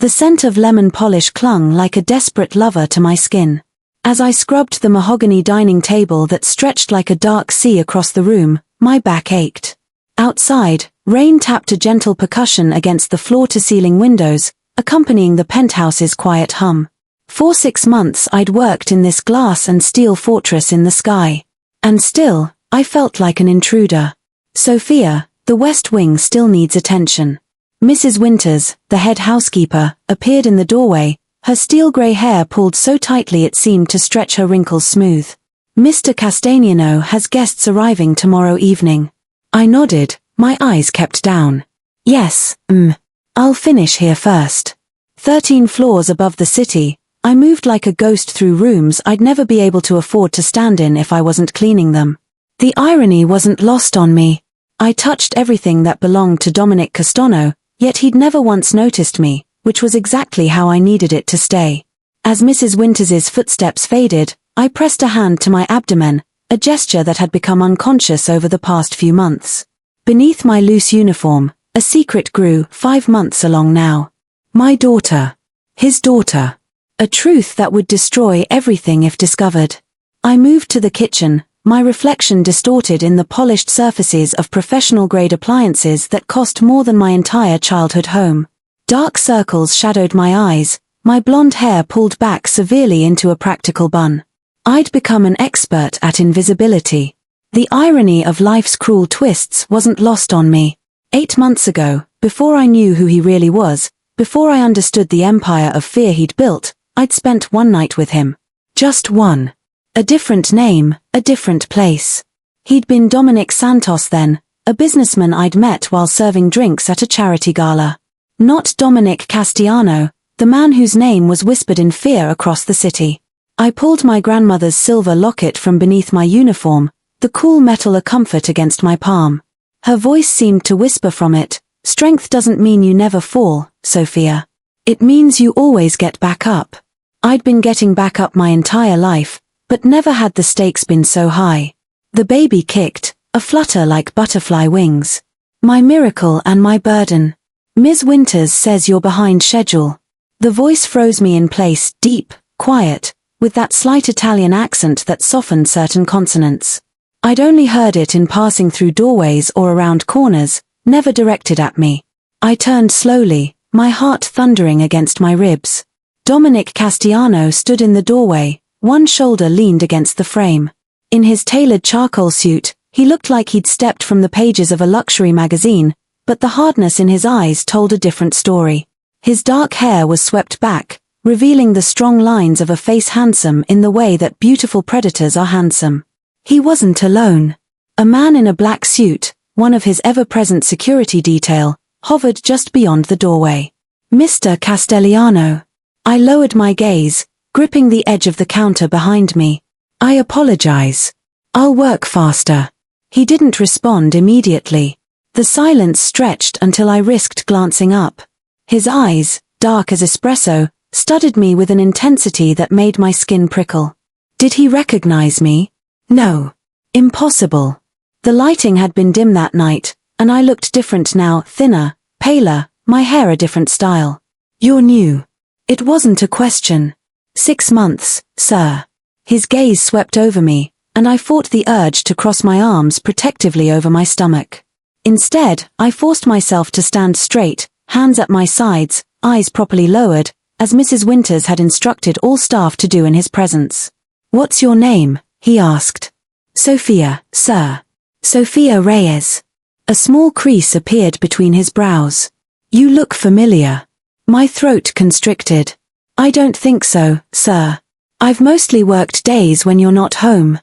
The scent of lemon polish clung like a desperate lover to my skin. As I scrubbed the mahogany dining table that stretched like a dark sea across the room, my back ached. Outside, rain tapped a gentle percussion against the floor-to-ceiling windows, accompanying the penthouse's quiet hum. For 6 months I'd worked in this glass and steel fortress in the sky. And still, I felt like an intruder. Sophia, the West Wing still needs attention. Mrs. Winters, the head housekeeper, appeared in the doorway, her steel-grey hair pulled so tightly it seemed to stretch her wrinkles smooth. Mr. Castagnino has guests arriving tomorrow evening. I nodded, my eyes kept down. Yes, I'll finish here first. 13 floors above the city, I moved like a ghost through rooms I'd never be able to afford to stand in if I wasn't cleaning them. The irony wasn't lost on me. I touched everything that belonged to Dominic Castano, yet he'd never once noticed me, which was exactly how I needed it to stay. As Mrs. Winters's footsteps faded, I pressed a hand to my abdomen, a gesture that had become unconscious over the past few months. Beneath my loose uniform, a secret grew, 5 months along now. My daughter. His daughter. A truth that would destroy everything if discovered. I moved to the kitchen, my reflection distorted in the polished surfaces of professional-grade appliances that cost more than my entire childhood home. Dark circles shadowed my eyes, my blonde hair pulled back severely into a practical bun. I'd become an expert at invisibility. The irony of life's cruel twists wasn't lost on me. 8 months ago, before I knew who he really was, before I understood the empire of fear he'd built, I'd spent one night with him. Just one. A different name, a different place. He'd been Dominic Santos then, a businessman I'd met while serving drinks at a charity gala. Not Dominic Castiano, the man whose name was whispered in fear across the city. I pulled my grandmother's silver locket from beneath my uniform, the cool metal a comfort against my palm. Her voice seemed to whisper from it, "Strength doesn't mean you never fall, Sophia. It means you always get back up." I'd been getting back up my entire life, but never had the stakes been so high. The baby kicked, a flutter like butterfly wings. My miracle and my burden. "Ms. Winters says you're behind schedule." The voice froze me in place, deep, quiet, with that slight Italian accent that softened certain consonants. I'd only heard it in passing through doorways or around corners, never directed at me. I turned slowly, my heart thundering against my ribs. Dominic Castiano stood in the doorway, one shoulder leaned against the frame. In his tailored charcoal suit, he looked like he'd stepped from the pages of a luxury magazine, but the hardness in his eyes told a different story. His dark hair was swept back, revealing the strong lines of a face handsome in the way that beautiful predators are handsome. He wasn't alone. A man in a black suit, one of his ever-present security detail, hovered just beyond the doorway. "Mr. Castellano." I lowered my gaze, gripping the edge of the counter behind me. "I apologize. I'll work faster." He didn't respond immediately. The silence stretched until I risked glancing up. His eyes, dark as espresso, studied me with an intensity that made my skin prickle. Did he recognize me? No. Impossible. The lighting had been dim that night, and I looked different now, thinner, paler, my hair a different style. "You're new." It wasn't a question. 6 months, sir. His gaze swept over me, and I fought the urge to cross my arms protectively over my stomach. Instead, I forced myself to stand straight, hands at my sides, eyes properly lowered, as Mrs. Winters had instructed all staff to do in his presence. "What's your name?" he asked. "Sophia, sir. Sophia Reyes." A small crease appeared between his brows. "You look familiar." My throat constricted. "I don't think so, sir. I've mostly worked days when you're not home."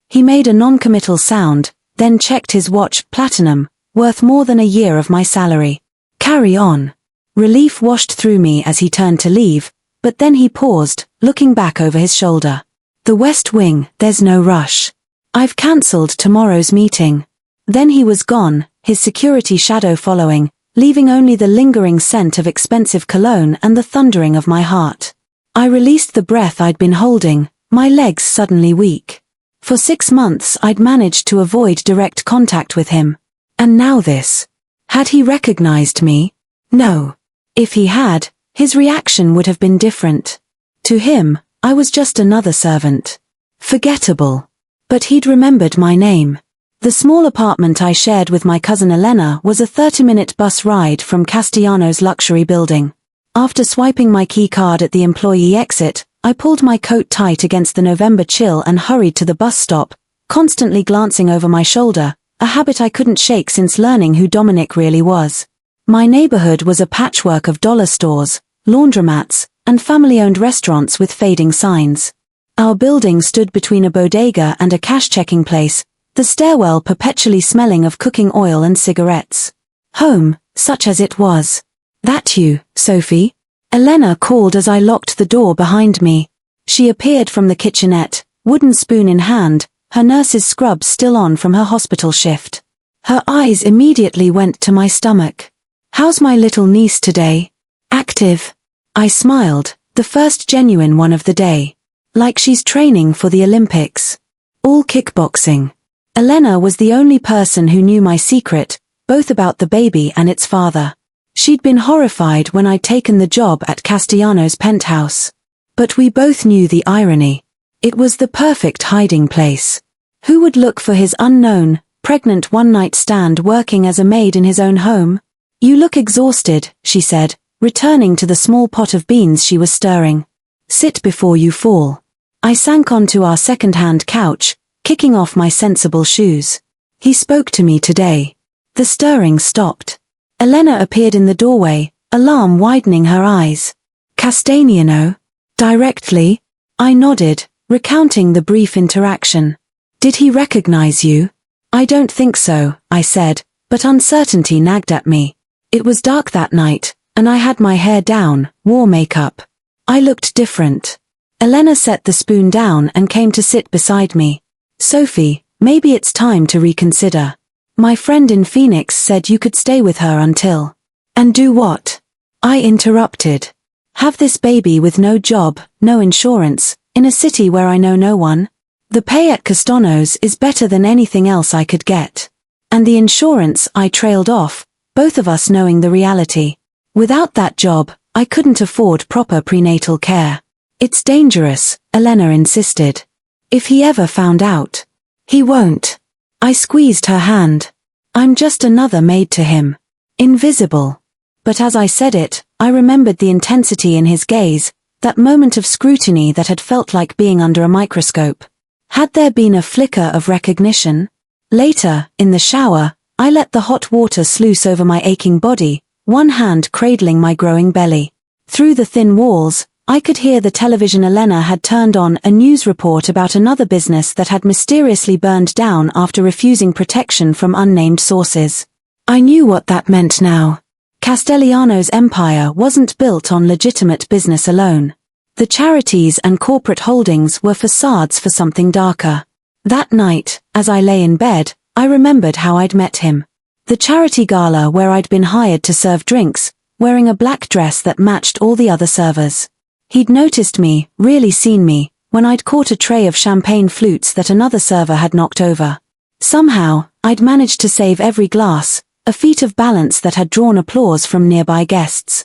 He made a non-committal sound, then checked his watch, platinum, worth more than a year of my salary. "Carry on." Relief washed through me as he turned to leave, but then he paused, looking back over his shoulder. "The West Wing, there's no rush. I've cancelled tomorrow's meeting." Then he was gone, his security shadow following, leaving only the lingering scent of expensive cologne and the thundering of my heart. I released the breath I'd been holding, my legs suddenly weak. For 6 months I'd managed to avoid direct contact with him. And now this. Had he recognized me? No. If he had, his reaction would have been different. To him, I was just another servant. Forgettable. But he'd remembered my name. The small apartment I shared with my cousin Elena was a 30-minute bus ride from Castellano's luxury building. After swiping my key card at the employee exit, I pulled my coat tight against the November chill and hurried to the bus stop, constantly glancing over my shoulder, a habit I couldn't shake since learning who Dominic really was. My neighborhood was a patchwork of dollar stores, laundromats, and family-owned restaurants with fading signs. Our building stood between a bodega and a cash-checking place, the stairwell perpetually smelling of cooking oil and cigarettes. Home, such as it was. "That you, Sophie?" Elena called as I locked the door behind me. She appeared from the kitchenette, wooden spoon in hand, her nurse's scrubs still on from her hospital shift. Her eyes immediately went to my stomach. "How's my little niece today?" "Active." I smiled, the first genuine one of the day. "Like she's training for the Olympics." "All kickboxing." Elena was the only person who knew my secret, both about the baby and its father. She'd been horrified when I'd taken the job at Castellano's penthouse. But we both knew the irony. It was the perfect hiding place. Who would look for his unknown, pregnant one-night stand working as a maid in his own home? "You look exhausted," she said, returning to the small pot of beans she was stirring. "Sit before you fall." I sank onto our second-hand couch, kicking off my sensible shoes. "He spoke to me today." The stirring stopped. Elena appeared in the doorway, alarm widening her eyes. "Castellano? Directly?" I nodded, recounting the brief interaction. "Did he recognize you?" "I don't think so," I said, but uncertainty nagged at me. It was dark that night, and I had my hair down, wore makeup. I looked different. Elena set the spoon down and came to sit beside me. "Sophie, maybe it's time to reconsider. My friend in Phoenix said you could stay with her until—" "And do what?" I interrupted. "Have this baby with no job, no insurance, in a city where I know no one? The pay at Castellano's is better than anything else I could get. And the insurance," I trailed off, both of us knowing the reality. "Without that job, I couldn't afford proper prenatal care." "It's dangerous," Elena insisted. "If he ever found out." "He won't." I squeezed her hand. "I'm just another maid to him. Invisible." But as I said it, I remembered the intensity in his gaze, that moment of scrutiny that had felt like being under a microscope. Had there been a flicker of recognition? Later, in the shower, I let the hot water sluice over my aching body, one hand cradling my growing belly. Through the thin walls, I could hear the television. Elena had turned on a news report about another business that had mysteriously burned down after refusing protection from unnamed sources. I knew what that meant now. Castellano's empire wasn't built on legitimate business alone. The charities and corporate holdings were facades for something darker. That night, as I lay in bed, I remembered how I'd met him. The charity gala where I'd been hired to serve drinks, wearing a black dress that matched all the other servers. He'd noticed me, really seen me, when I'd caught a tray of champagne flutes that another server had knocked over. Somehow, I'd managed to save every glass, a feat of balance that had drawn applause from nearby guests.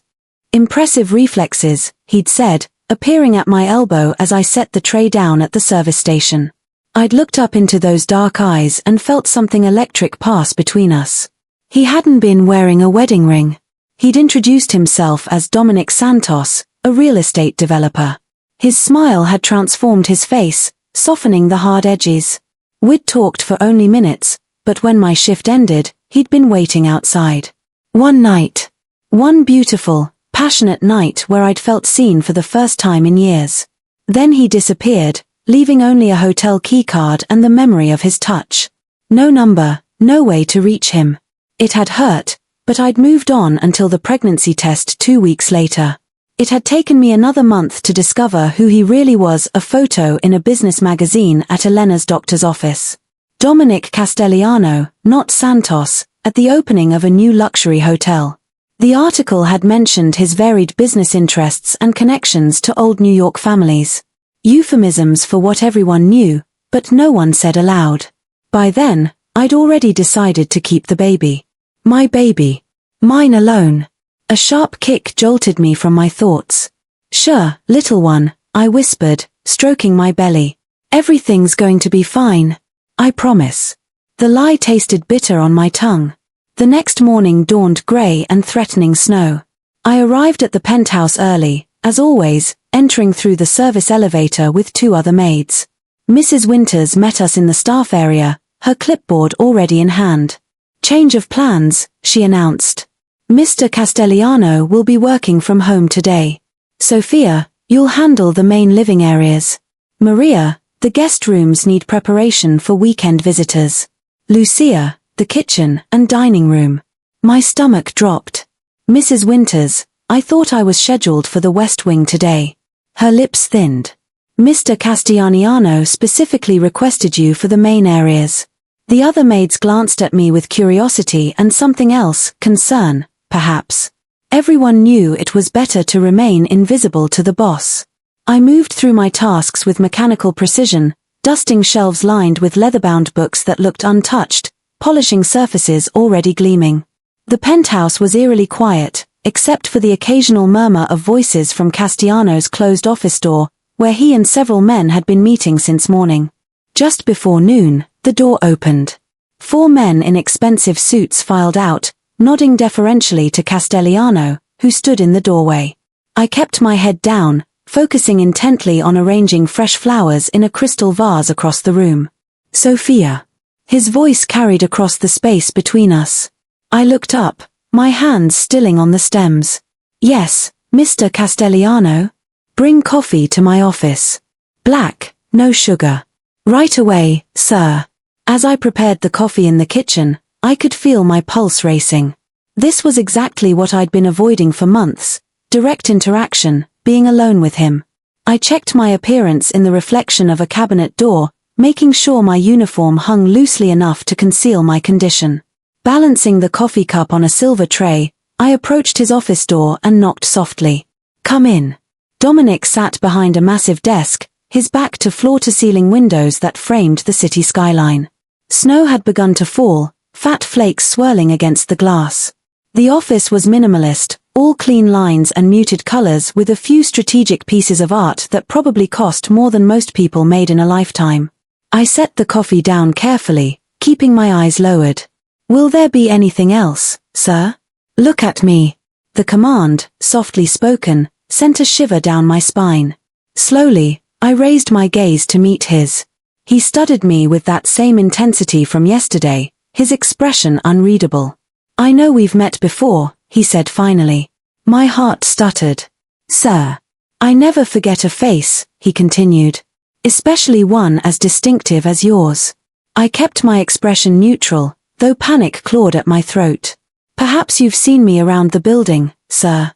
"Impressive reflexes," he'd said, appearing at my elbow as I set the tray down at the service station. I'd looked up into those dark eyes and felt something electric pass between us. He hadn't been wearing a wedding ring. He'd introduced himself as Dominic Santos, a real estate developer. His smile had transformed his face, softening the hard edges. We'd talked for only minutes, but when my shift ended, he'd been waiting outside. One night. One beautiful, passionate night where I'd felt seen for the first time in years. Then he disappeared, leaving only a hotel keycard and the memory of his touch. No number, no way to reach him. It had hurt, but I'd moved on until the pregnancy test 2 weeks later. It had taken me another month to discover who he really was, a photo in a business magazine at Elena's doctor's office. Dominic Castellano, not Santos, at the opening of a new luxury hotel. The article had mentioned his varied business interests and connections to old New York families. Euphemisms for what everyone knew, but no one said aloud. By then, I'd already decided to keep the baby. My baby. Mine alone. A sharp kick jolted me from my thoughts. Sure, little one, I whispered, stroking my belly. Everything's going to be fine. I promise. The lie tasted bitter on my tongue. The next morning dawned grey and threatening snow. I arrived at the penthouse early, as always, entering through the service elevator with 2 other maids. Mrs. Winters met us in the staff area, her clipboard already in hand. Change of plans, she announced. Mr. Castellano will be working from home today. Sophia, you'll handle the main living areas. Maria, the guest rooms need preparation for weekend visitors. Lucia, the kitchen and dining room. My stomach dropped. Mrs. Winters, I thought I was scheduled for the West Wing today. Her lips thinned. Mr. Castellano specifically requested you for the main areas. The other maids glanced at me with curiosity and something else, concern, perhaps. Everyone knew it was better to remain invisible to the boss. I moved through my tasks with mechanical precision, dusting shelves lined with leather-bound books that looked untouched, polishing surfaces already gleaming. The penthouse was eerily quiet, except for the occasional murmur of voices from Castellano's closed office door, where he and several men had been meeting since morning. Just before noon, the door opened. 4 men in expensive suits filed out, nodding deferentially to Castellano, who stood in the doorway. I kept my head down, focusing intently on arranging fresh flowers in a crystal vase across the room. Sophia. His voice carried across the space between us. I looked up, my hands stilling on the stems. Yes, Mr. Castellano. Bring coffee to my office. Black, no sugar. Right away, sir. As I prepared the coffee in the kitchen, I could feel my pulse racing. This was exactly what I'd been avoiding for months, direct interaction, being alone with him. I checked my appearance in the reflection of a cabinet door, making sure my uniform hung loosely enough to conceal my condition. Balancing the coffee cup on a silver tray, I approached his office door and knocked softly. Come in. Dominic sat behind a massive desk, his back to floor-to-ceiling windows that framed the city skyline. Snow had begun to fall, fat flakes swirling against the glass. The office was minimalist, all clean lines and muted colors with a few strategic pieces of art that probably cost more than most people made in a lifetime. I set the coffee down carefully, keeping my eyes lowered. Will there be anything else, sir? Look at me. The command, softly spoken, sent a shiver down my spine. Slowly, I raised my gaze to meet his. He studied me with that same intensity from yesterday, his expression unreadable. I know we've met before, he said finally. My heart stuttered. Sir. I never forget a face, he continued. Especially one as distinctive as yours. I kept my expression neutral, though panic clawed at my throat. Perhaps you've seen me around the building, sir.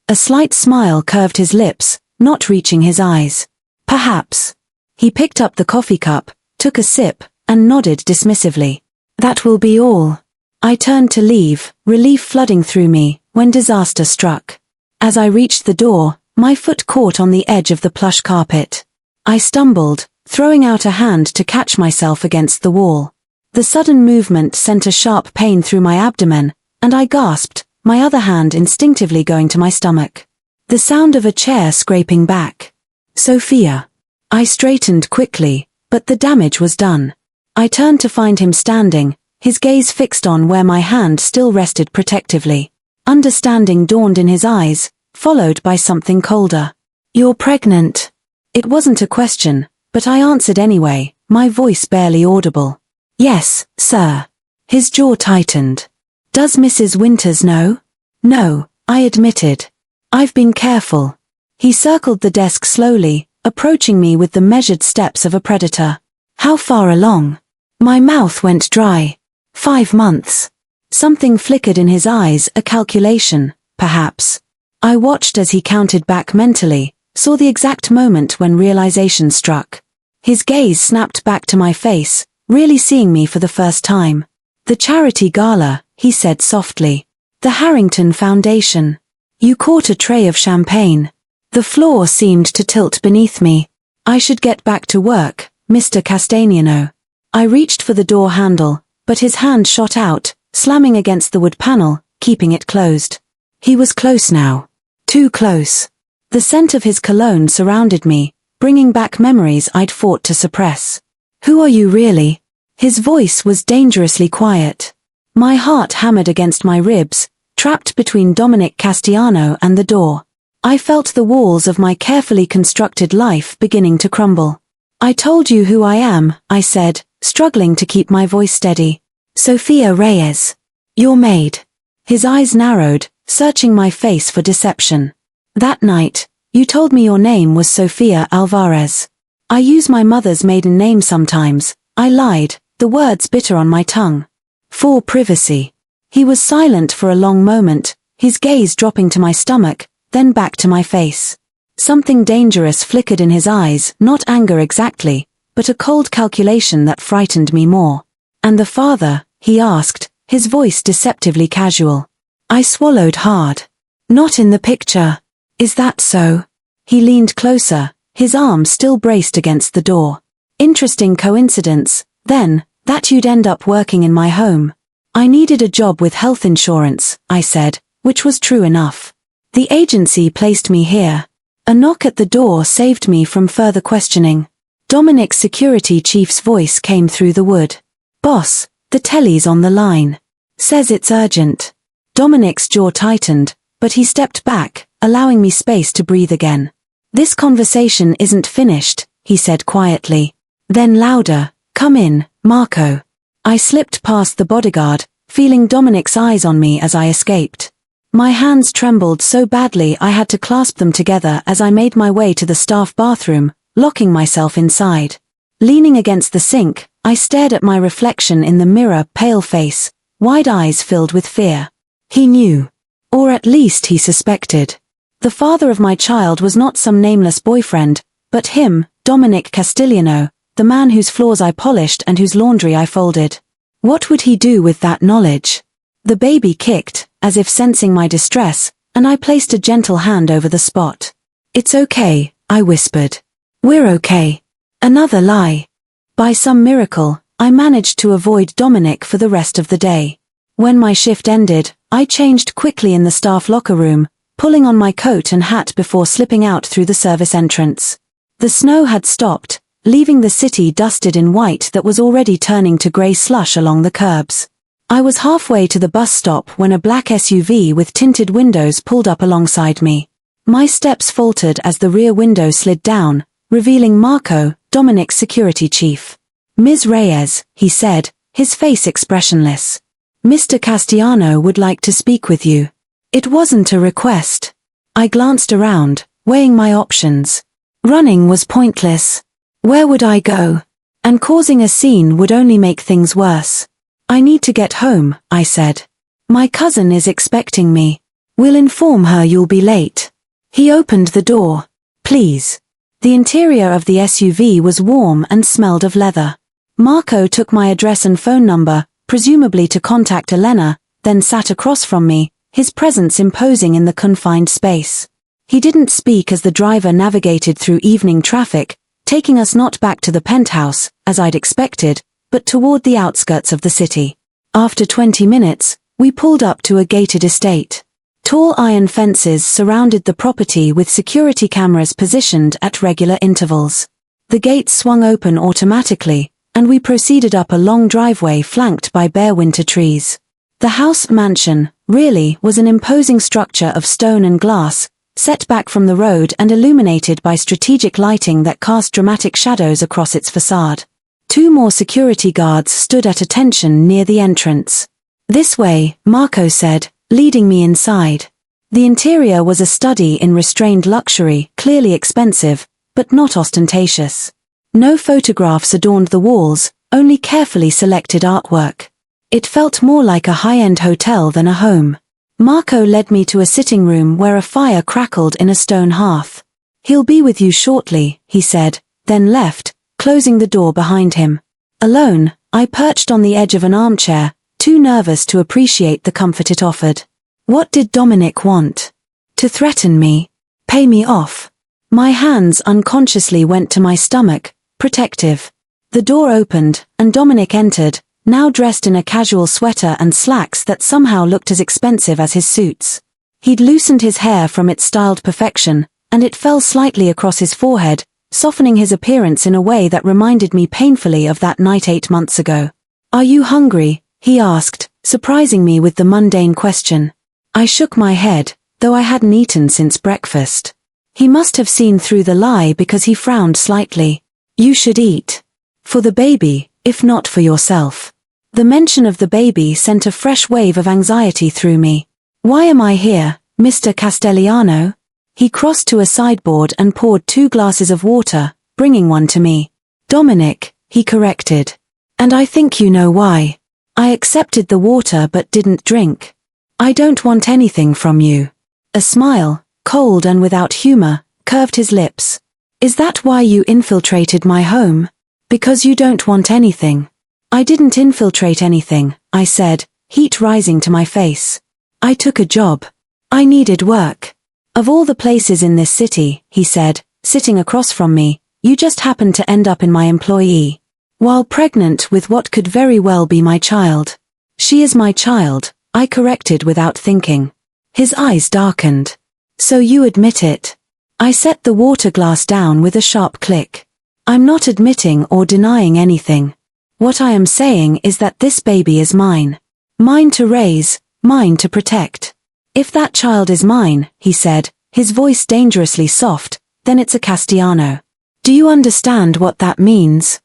A slight smile curved his lips, not reaching his eyes. Perhaps. He picked up the coffee cup, took a sip, and nodded dismissively. That will be all. I turned to leave, relief flooding through me, when disaster struck. As I reached the door, my foot caught on the edge of the plush carpet. I stumbled, throwing out a hand to catch myself against the wall. The sudden movement sent a sharp pain through my abdomen, and I gasped, my other hand instinctively going to my stomach. The sound of a chair scraping back. Sophia. I straightened quickly, but the damage was done. I turned to find him standing, his gaze fixed on where my hand still rested protectively. Understanding dawned in his eyes, followed by something colder. You're pregnant. It wasn't a question, but I answered anyway, my voice barely audible. Yes, sir. His jaw tightened. Does Mrs. Winters know? No, I admitted. I've been careful. He circled the desk slowly, approaching me with the measured steps of a predator. How far along? My mouth went dry. 5 months. Something flickered in his eyes, a calculation, perhaps. I watched as he counted back mentally, saw the exact moment when realization struck. His gaze snapped back to my face, really seeing me for the first time. The charity gala, he said softly. The Harrington Foundation. You caught a tray of champagne. The floor seemed to tilt beneath me. I should get back to work, Mr. Castellano. I reached for the door handle, but his hand shot out, slamming against the wood panel, keeping it closed. He was close now. Too close. The scent of his cologne surrounded me, bringing back memories I'd fought to suppress. Who are you really? His voice was dangerously quiet. My heart hammered against my ribs, trapped between Dominic Castellano and the door. I felt the walls of my carefully constructed life beginning to crumble. I told you who I am, I said, struggling to keep my voice steady. Sofia Reyes. Your maid. His eyes narrowed, searching my face for deception. That night, you told me your name was Sofia Alvarez. I use my mother's maiden name sometimes, I lied, the words bitter on my tongue. For privacy. He was silent for a long moment, his gaze dropping to my stomach, then back to my face. Something dangerous flickered in his eyes, not anger exactly, but a cold calculation that frightened me more. And the father, he asked, his voice deceptively casual. I swallowed hard. Not in the picture. Is that so? He leaned closer, his arm still braced against the door. Interesting coincidence, then, that you'd end up working in my home. I needed a job with health insurance, I said, which was true enough. The agency placed me here. A knock at the door saved me from further questioning. Dominic's security chief's voice came through the wood. Boss, the telly's on the line. Says it's urgent. Dominic's jaw tightened, but he stepped back, allowing me space to breathe again. This conversation isn't finished, he said quietly. Then louder, come in, Marco. I slipped past the bodyguard, feeling Dominic's eyes on me as I escaped. My hands trembled so badly I had to clasp them together as I made my way to the staff bathroom, locking myself inside. Leaning against the sink, I stared at my reflection in the mirror, pale face, wide eyes filled with fear. He knew. Or at least he suspected. The father of my child was not some nameless boyfriend, but him, Dominic Castellano, the man whose floors I polished and whose laundry I folded. What would he do with that knowledge? The baby kicked, as if sensing my distress, and I placed a gentle hand over the spot. It's okay, I whispered. We're okay. Another lie. By some miracle, I managed to avoid Dominic for the rest of the day. When my shift ended, I changed quickly in the staff locker room, pulling on my coat and hat before slipping out through the service entrance. The snow had stopped, leaving the city dusted in white that was already turning to grey slush along the curbs. I was halfway to the bus stop when a black SUV with tinted windows pulled up alongside me. My steps faltered as the rear window slid down, revealing Marco, Dominic's security chief. Ms. Reyes, he said, his face expressionless. Mr. Castellano would like to speak with you. It wasn't a request. I glanced around, weighing my options. Running was pointless. Where would I go? And causing a scene would only make things worse. I need to get home, I said. My cousin is expecting me. We'll inform her you'll be late. He opened the door. Please. The interior of the SUV was warm and smelled of leather. Marco took my address and phone number, presumably to contact Elena, then sat across from me, his presence imposing in the confined space. He didn't speak as the driver navigated through evening traffic, taking us not back to the penthouse, as I'd expected, but toward the outskirts of the city. After 20 minutes, we pulled up to a gated estate. Tall iron fences surrounded the property with security cameras positioned at regular intervals. The gates swung open automatically, and we proceeded up a long driveway flanked by bare winter trees. The house mansion, really, was an imposing structure of stone and glass, set back from the road and illuminated by strategic lighting that cast dramatic shadows across its facade. 2 more security guards stood at attention near the entrance. This way, Marco said, leading me inside. The interior was a study in restrained luxury, clearly expensive, but not ostentatious. No photographs adorned the walls, only carefully selected artwork. It felt more like a high-end hotel than a home. Marco led me to a sitting room where a fire crackled in a stone hearth. He'll be with you shortly, he said, then left, closing the door behind him. Alone, I perched on the edge of an armchair, too nervous to appreciate the comfort it offered. What did Dominic want? To threaten me? Pay me off? My hands unconsciously went to my stomach, protective. The door opened, and Dominic entered, now dressed in a casual sweater and slacks that somehow looked as expensive as his suits. He'd loosened his hair from its styled perfection, and it fell slightly across his forehead, softening his appearance in a way that reminded me painfully of that night 8 months ago. "Are you hungry?" he asked, surprising me with the mundane question. I shook my head, though I hadn't eaten since breakfast. He must have seen through the lie because he frowned slightly. "You should eat. For the baby, if not for yourself." The mention of the baby sent a fresh wave of anxiety through me. "Why am I here, Mr. Castellano?" He crossed to a sideboard and poured 2 glasses of water, bringing one to me. "Dominic," he corrected. "And I think you know why." I accepted the water but didn't drink. "I don't want anything from you." A smile, cold and without humor, curved his lips. "Is that why you infiltrated my home? Because you don't want anything." "I didn't infiltrate anything," I said, heat rising to my face. "I took a job. I needed work." "Of all the places in this city," he said, sitting across from me, "you just happened to end up in my employee. While pregnant with what could very well be my child." "She is my child," I corrected without thinking. His eyes darkened. "So you admit it?" I set the water glass down with a sharp click. "I'm not admitting or denying anything. What I am saying is that this baby is mine. Mine to raise, mine to protect. If that child is mine," he said, his voice dangerously soft, "then it's a Castellano. Do you understand what that means?"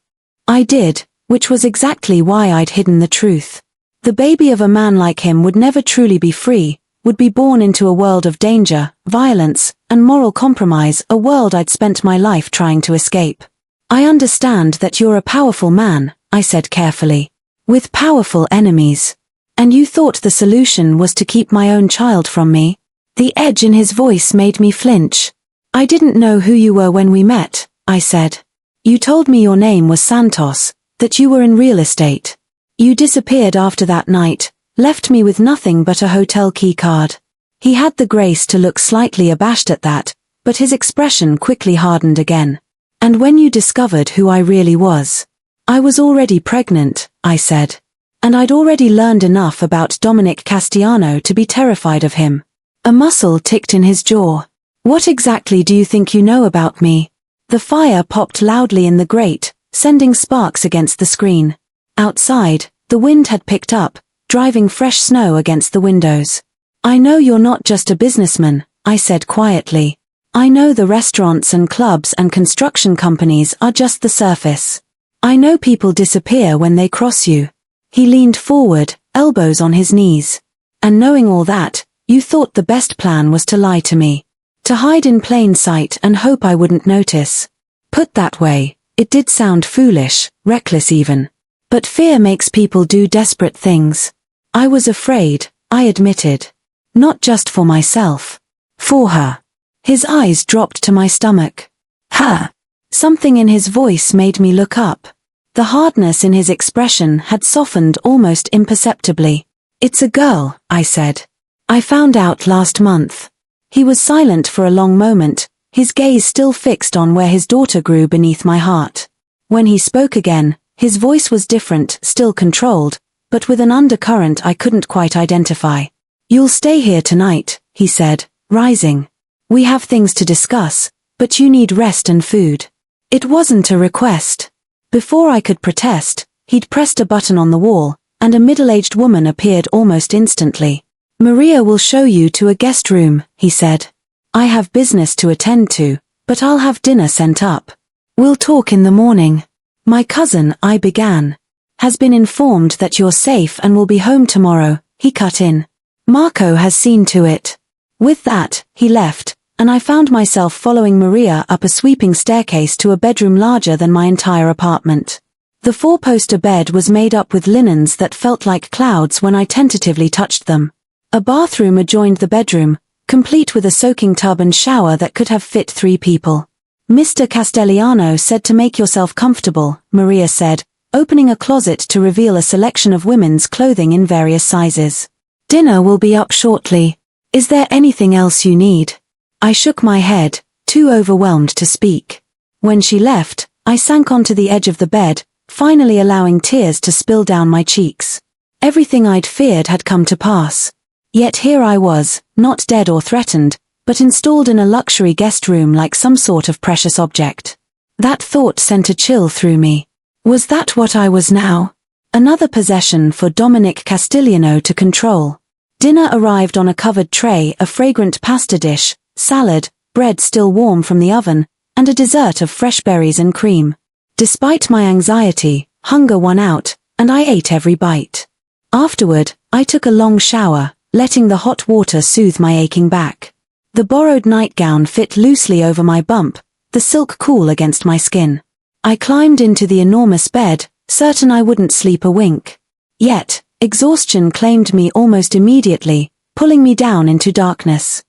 I did, which was exactly why I'd hidden the truth. The baby of a man like him would never truly be free, would be born into a world of danger, violence, and moral compromise, a world I'd spent my life trying to escape. "I understand that you're a powerful man," I said carefully. "With powerful enemies. And you thought the solution was to keep my own child from me?" The edge in his voice made me flinch. "I didn't know who you were when we met," I said. "You told me your name was Santos, that you were in real estate. You disappeared after that night, left me with nothing but a hotel key card." He had the grace to look slightly abashed at that, but his expression quickly hardened again. "And when you discovered who I really was?" "I was already pregnant," I said. "And I'd already learned enough about Dominic Castellano to be terrified of him." A muscle ticked in his jaw. "What exactly do you think you know about me?" The fire popped loudly in the grate, sending sparks against the screen. Outside, the wind had picked up, driving fresh snow against the windows. "I know you're not just a businessman," I said quietly. "I know the restaurants and clubs and construction companies are just the surface. I know people disappear when they cross you." He leaned forward, elbows on his knees. "And knowing all that, you thought the best plan was to lie to me. To hide in plain sight and hope I wouldn't notice. Put that way, it did sound foolish, reckless even. But fear makes people do desperate things. I was afraid," I admitted. "Not just for myself. For her." His eyes dropped to my stomach. "Her?" Something in his voice made me look up. The hardness in his expression had softened almost imperceptibly. "It's a girl," I said. "I found out last month." He was silent for a long moment, his gaze still fixed on where his daughter grew beneath my heart. When he spoke again, his voice was different, still controlled, but with an undercurrent I couldn't quite identify. "You'll stay here tonight," he said, rising. "We have things to discuss, but you need rest and food." It wasn't a request. Before I could protest, he'd pressed a button on the wall, and a middle-aged woman appeared almost instantly. "Maria will show you to a guest room," he said. "I have business to attend to, but I'll have dinner sent up. We'll talk in the morning." "My cousin," I began, "has been informed that you're safe and will be home tomorrow," he cut in. "Marco has seen to it." With that, he left, and I found myself following Maria up a sweeping staircase to a bedroom larger than my entire apartment. The four-poster bed was made up with linens that felt like clouds when I tentatively touched them. A bathroom adjoined the bedroom, complete with a soaking tub and shower that could have fit 3 people. "Mr. Castellano said to make yourself comfortable," Maria said, opening a closet to reveal a selection of women's clothing in various sizes. "Dinner will be up shortly. Is there anything else you need?" I shook my head, too overwhelmed to speak. When she left, I sank onto the edge of the bed, finally allowing tears to spill down my cheeks. Everything I'd feared had come to pass. Yet here I was, not dead or threatened, but installed in a luxury guest room like some sort of precious object. That thought sent a chill through me. Was that what I was now? Another possession for Dominic Castigliano to control. Dinner arrived on a covered tray, a fragrant pasta dish, salad, bread still warm from the oven, and a dessert of fresh berries and cream. Despite my anxiety, hunger won out, and I ate every bite. Afterward, I took a long shower, letting the hot water soothe my aching back. The borrowed nightgown fit loosely over my bump, the silk cool against my skin. I climbed into the enormous bed, certain I wouldn't sleep a wink. Yet, exhaustion claimed me almost immediately, pulling me down into darkness.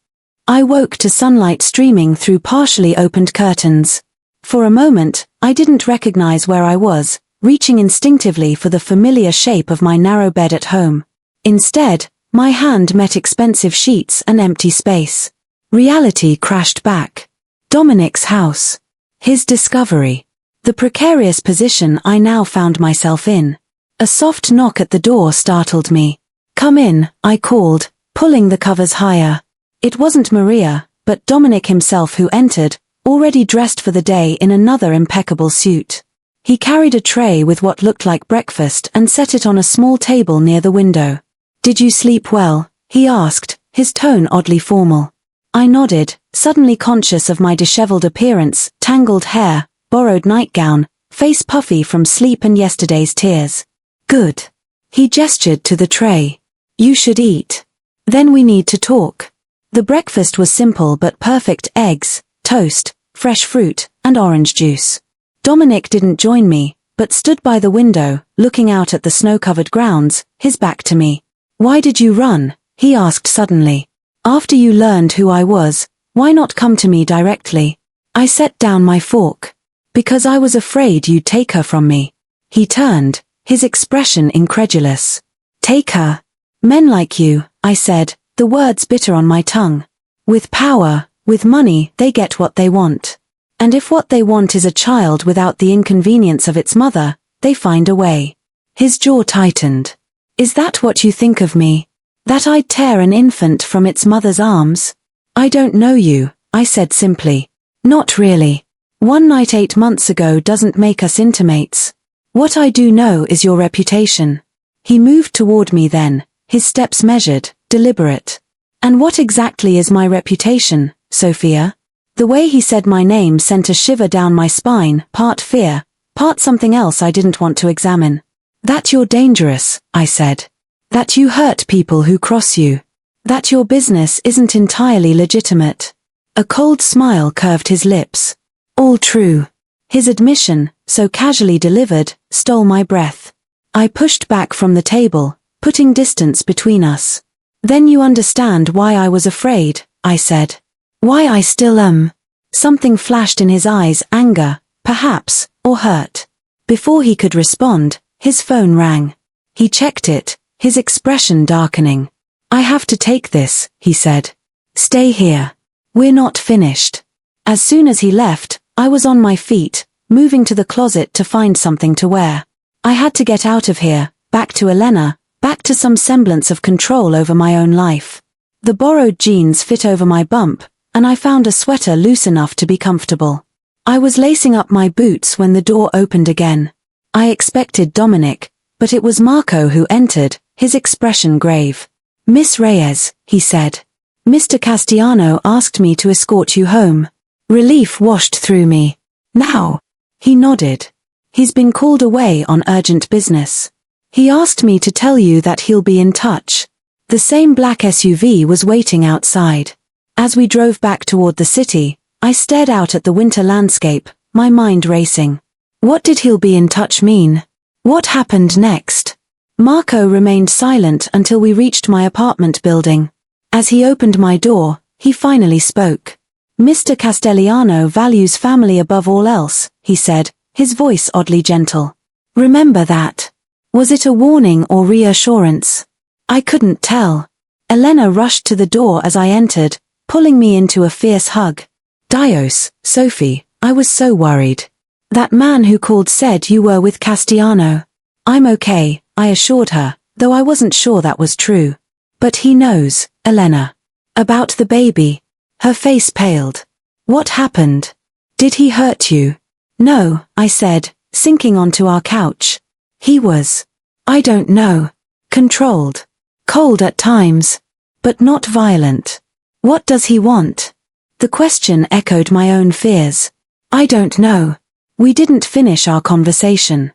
I woke to sunlight streaming through partially opened curtains. For a moment, I didn't recognize where I was, reaching instinctively for the familiar shape of my narrow bed at home. Instead, my hand met expensive sheets and empty space. Reality crashed back. Dominic's house. His discovery. The precarious position I now found myself in. A soft knock at the door startled me. "Come in," I called, pulling the covers higher. It wasn't Maria, but Dominic himself who entered, already dressed for the day in another impeccable suit. He carried a tray with what looked like breakfast and set it on a small table near the window. "Did you sleep well?" he asked, his tone oddly formal. I nodded, suddenly conscious of my disheveled appearance, tangled hair, borrowed nightgown, face puffy from sleep and yesterday's tears. "Good." He gestured to the tray. "You should eat. Then we need to talk." The breakfast was simple but perfect: eggs, toast, fresh fruit, and orange juice. Dominic didn't join me, but stood by the window, looking out at the snow-covered grounds, his back to me. "Why did you run?" he asked suddenly. "After you learned who I was, why not come to me directly?" I set down my fork. "Because I was afraid you'd take her from me." He turned, his expression incredulous. "Take her?" "Men like you," I said, the words bitter on my tongue. "With power, with money, they get what they want. And if what they want is a child without the inconvenience of its mother, they find a way." His jaw tightened. "Is that what you think of me? That I'd tear an infant from its mother's arms?" "I don't know you," I said simply. "Not really. One night 8 months ago doesn't make us intimates. What I do know is your reputation." He moved toward me then, his steps measured, deliberate. "And what exactly is my reputation, Sophia?" The way he said my name sent a shiver down my spine, part fear, part something else I didn't want to examine. "That you're dangerous," I said. "That you hurt people who cross you. That your business isn't entirely legitimate." A cold smile curved his lips. All true. His admission, so casually delivered, stole my breath. I pushed back from the table, putting distance between us. "Then you understand why I was afraid," I said. "Why I still am." Something flashed in his eyes, anger, perhaps, or hurt. Before he could respond, his phone rang. He checked it, his expression darkening. "I have to take this," he said. "Stay here. We're not finished." As soon as he left, I was on my feet, moving to the closet to find something to wear. I had to get out of here, back to Elena, back to some semblance of control over my own life. The borrowed jeans fit over my bump, and I found a sweater loose enough to be comfortable. I was lacing up my boots when the door opened again. I expected Dominic, but it was Marco who entered, his expression grave. "Miss Reyes," he said. "Mr. Castigliano asked me to escort you home." Relief washed through me. "Now?" He nodded. "He's been called away on urgent business. He asked me to tell you that he'll be in touch." The same black SUV was waiting outside. As we drove back toward the city, I stared out at the winter landscape, my mind racing. What did "he'll be in touch" mean? What happened next? Marco remained silent until we reached my apartment building. As he opened my door, he finally spoke. "Mr. Castigliano values family above all else," he said, his voice oddly gentle. "Remember that." Was it a warning or reassurance? I couldn't tell. Elena rushed to the door as I entered, pulling me into a fierce hug. "Dios, Sophie, I was so worried. That man who called said you were with Castigliano." "I'm okay," I assured her, though I wasn't sure that was true. But he knows, Elena. About the baby. Her face paled. What happened? Did he hurt you? No, I said, sinking onto our couch. He was. I don't know. Controlled. Cold at times. But not violent. What does he want? The question echoed my own fears. I don't know. We didn't finish our conversation.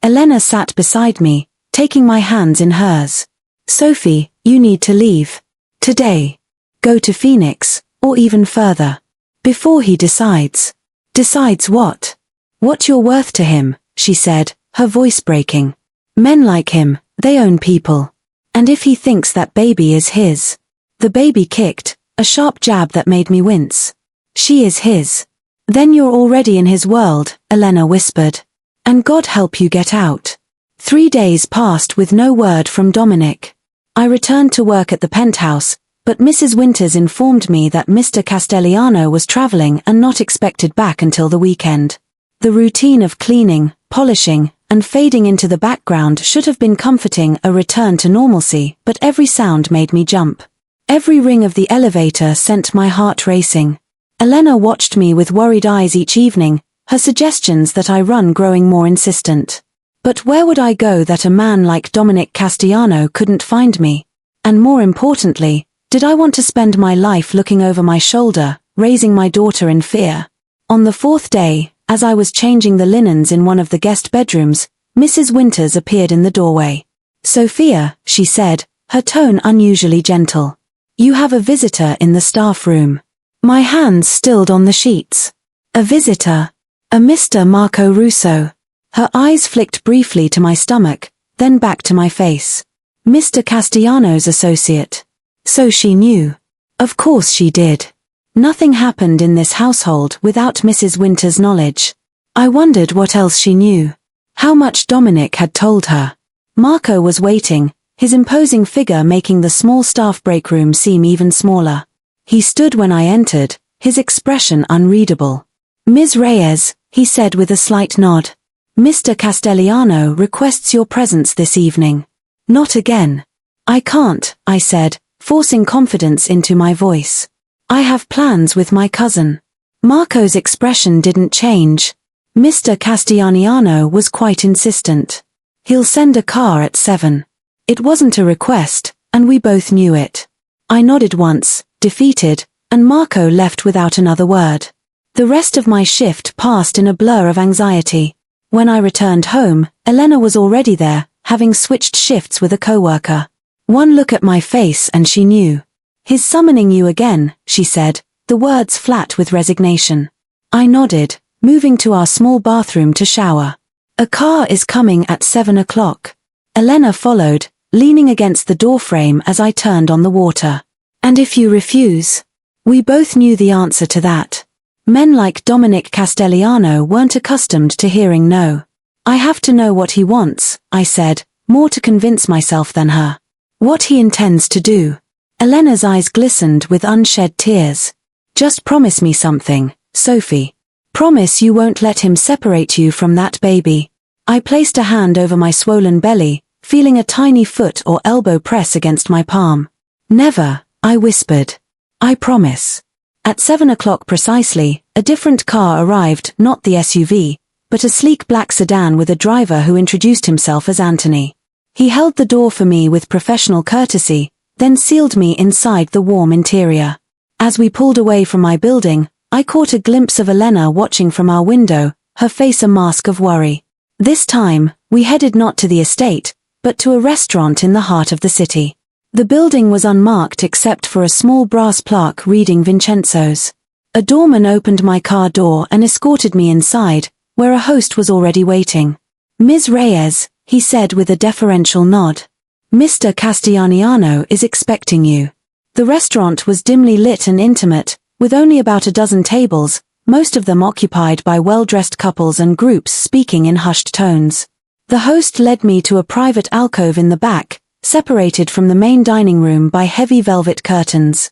Elena sat beside me, taking my hands in hers. Sophie, you need to leave. Today. Go to Phoenix, or even further. Before he decides. Decides what? What you're worth to him, she said, her voice breaking. Men like him, they own people. And if he thinks that baby is his. The baby kicked, a sharp jab that made me wince. She is his. Then you're already in his world, Elena whispered. And God help you get out. 3 days passed with no word from Dominic. I returned to work at the penthouse, but Mrs. Winters informed me that Mr. Castellano was traveling and not expected back until the weekend. The routine of cleaning, polishing, and fading into the background should have been comforting a return to normalcy, but every sound made me jump. Every ring of the elevator sent my heart racing. Elena watched me with worried eyes each evening, her suggestions that I run growing more insistent. But where would I go that a man like Dominic Castellano couldn't find me? And more importantly, did I want to spend my life looking over my shoulder, raising my daughter in fear? On the 4th day, as I was changing the linens in one of the guest bedrooms, Mrs. Winters appeared in the doorway. Sophia, she said, her tone unusually gentle. You have a visitor in the staff room. My hands stilled on the sheets. A visitor. A Mr. Marco Russo. Her eyes flicked briefly to my stomach, then back to my face. Mr. Castellano's associate. So she knew. Of course she did. Nothing happened in this household without Mrs. Winters' knowledge. I wondered what else she knew. How much Dominic had told her. Marco was waiting, his imposing figure making the small staff break room seem even smaller. He stood when I entered, his expression unreadable. Ms. Reyes, he said with a slight nod. Mr. Castellano requests your presence this evening. Not again. I can't, I said, forcing confidence into my voice. I have plans with my cousin. Marco's expression didn't change. Mr. Castellano was quite insistent. He'll send a car at 7. It wasn't a request, and we both knew it. I nodded once, defeated, and Marco left without another word. The rest of my shift passed in a blur of anxiety. When I returned home, Elena was already there, having switched shifts with a coworker. One look at my face and she knew. He's summoning you again, she said, the words flat with resignation. I nodded, moving to our small bathroom to shower. A car is coming at 7 o'clock. Elena followed, leaning against the doorframe as I turned on the water. And if you refuse? We both knew the answer to that. Men like Dominic Castellano weren't accustomed to hearing no. I have to know what he wants, I said, more to convince myself than her. What he intends to do. Elena's eyes glistened with unshed tears. Just promise me something, Sophie. Promise you won't let him separate you from that baby. I placed a hand over my swollen belly, feeling a tiny foot or elbow press against my palm. Never, I whispered. I promise. At 7 o'clock precisely, a different car arrived, not the SUV, but a sleek black sedan with a driver who introduced himself as Anthony. He held the door for me with professional courtesy, then sealed me inside the warm interior. As we pulled away from my building, I caught a glimpse of Elena watching from our window, her face a mask of worry. This time, we headed not to the estate, but to a restaurant in the heart of the city. The building was unmarked except for a small brass plaque reading Vincenzo's. A doorman opened my car door and escorted me inside, where a host was already waiting. Ms. Reyes, he said with a deferential nod. Mr. Castellano is expecting you. The restaurant was dimly lit and intimate, with only about a dozen tables, most of them occupied by well-dressed couples and groups speaking in hushed tones. The host led me to a private alcove in the back, separated from the main dining room by heavy velvet curtains.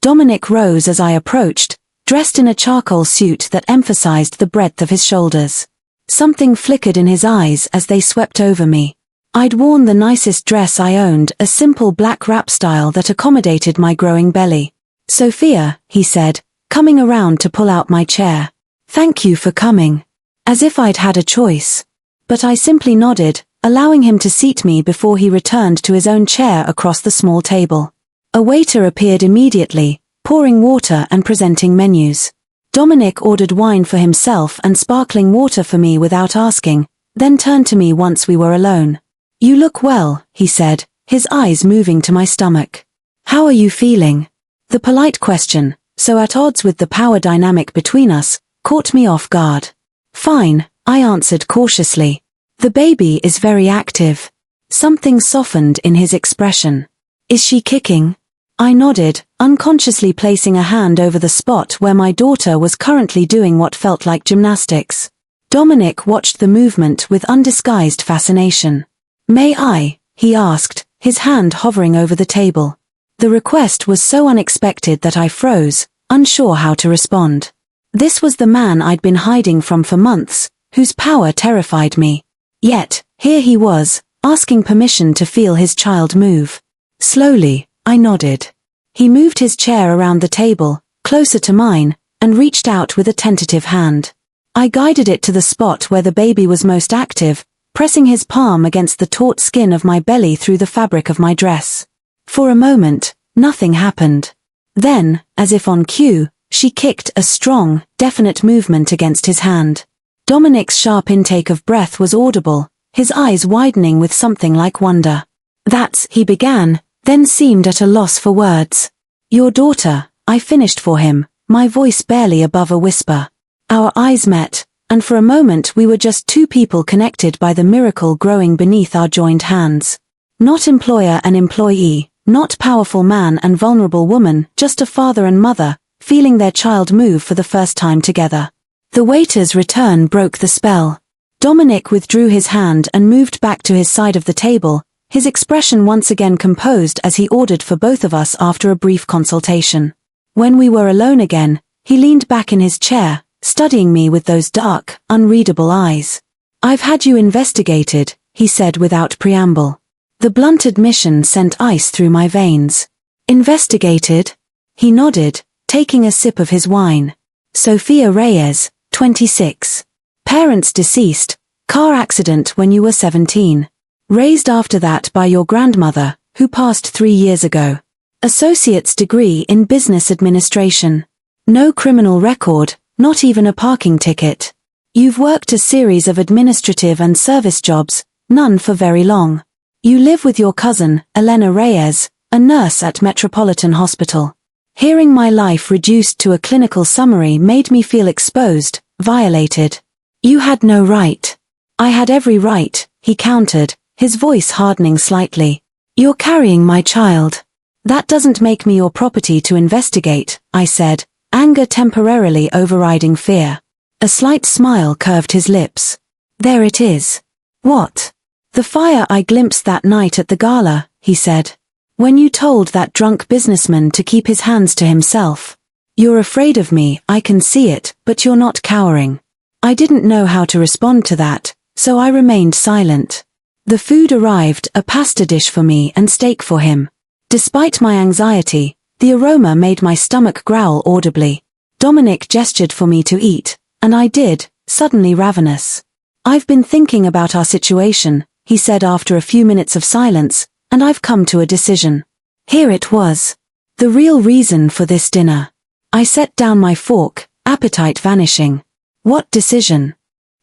Dominic rose as I approached, dressed in a charcoal suit that emphasized the breadth of his shoulders. Something flickered in his eyes as they swept over me. I'd worn the nicest dress I owned, a simple black wrap style that accommodated my growing belly. "Sophia," he said, coming around to pull out my chair. "Thank you for coming." As if I'd had a choice. But I simply nodded, allowing him to seat me before he returned to his own chair across the small table. A waiter appeared immediately, pouring water and presenting menus. Dominic ordered wine for himself and sparkling water for me without asking, then turned to me once we were alone. "You look well," he said, his eyes moving to my stomach. "How are you feeling?" The polite question, so at odds with the power dynamic between us, caught me off guard. "Fine," I answered cautiously. "The baby is very active." Something softened in his expression. "Is she kicking?" I nodded, unconsciously placing a hand over the spot where my daughter was currently doing what felt like gymnastics. Dominic watched the movement with undisguised fascination. "May I?" he asked, his hand hovering over the table. The request was so unexpected that I froze, unsure how to respond. This was the man I'd been hiding from for months, whose power terrified me. Yet, here he was, asking permission to feel his child move. Slowly, I nodded. He moved his chair around the table, closer to mine, and reached out with a tentative hand. I guided it to the spot where the baby was most active, pressing his palm against the taut skin of my belly through the fabric of my dress. For a moment, nothing happened. Then, as if on cue, she kicked a strong, definite movement against his hand. Dominic's sharp intake of breath was audible, his eyes widening with something like wonder. "That's," he began, then seemed at a loss for words. "Your daughter," I finished for him, my voice barely above a whisper. Our eyes met, and for a moment we were just two people connected by the miracle growing beneath our joined hands. Not employer and employee, not powerful man and vulnerable woman, just a father and mother, feeling their child move for the first time together. The waiter's return broke the spell. Dominic withdrew his hand and moved back to his side of the table, his expression once again composed as he ordered for both of us after a brief consultation. When we were alone again, he leaned back in his chair, studying me with those dark, unreadable eyes. "I've had you investigated," he said without preamble. The blunt admission sent ice through my veins. "Investigated?" He nodded, taking a sip of his wine. "Sophia Reyes, 26. Parents deceased, car accident when you were 17. Raised after that by your grandmother, who passed 3 years ago. Associate's degree in business administration. No criminal record, not even a parking ticket. You've worked a series of administrative and service jobs, none for very long. You live with your cousin, Elena Reyes, a nurse at Metropolitan Hospital." Hearing my life reduced to a clinical summary made me feel exposed, violated. "You had no right." "I had every right," he countered, his voice hardening slightly. "You're carrying my child." "That doesn't make me your property to investigate," I said, anger temporarily overriding fear. A slight smile curved his lips. "There it is." "What?" "The fire I glimpsed that night at the gala," he said. "When you told that drunk businessman to keep his hands to himself. You're afraid of me, I can see it, but you're not cowering." I didn't know how to respond to that, so I remained silent. The food arrived, a pasta dish for me and steak for him. Despite my anxiety, the aroma made my stomach growl audibly. Dominic gestured for me to eat, and I did, suddenly ravenous. "I've been thinking about our situation," he said after a few minutes of silence, "and I've come to a decision." Here it was. The real reason for this dinner. I set down my fork, appetite vanishing. "What decision?"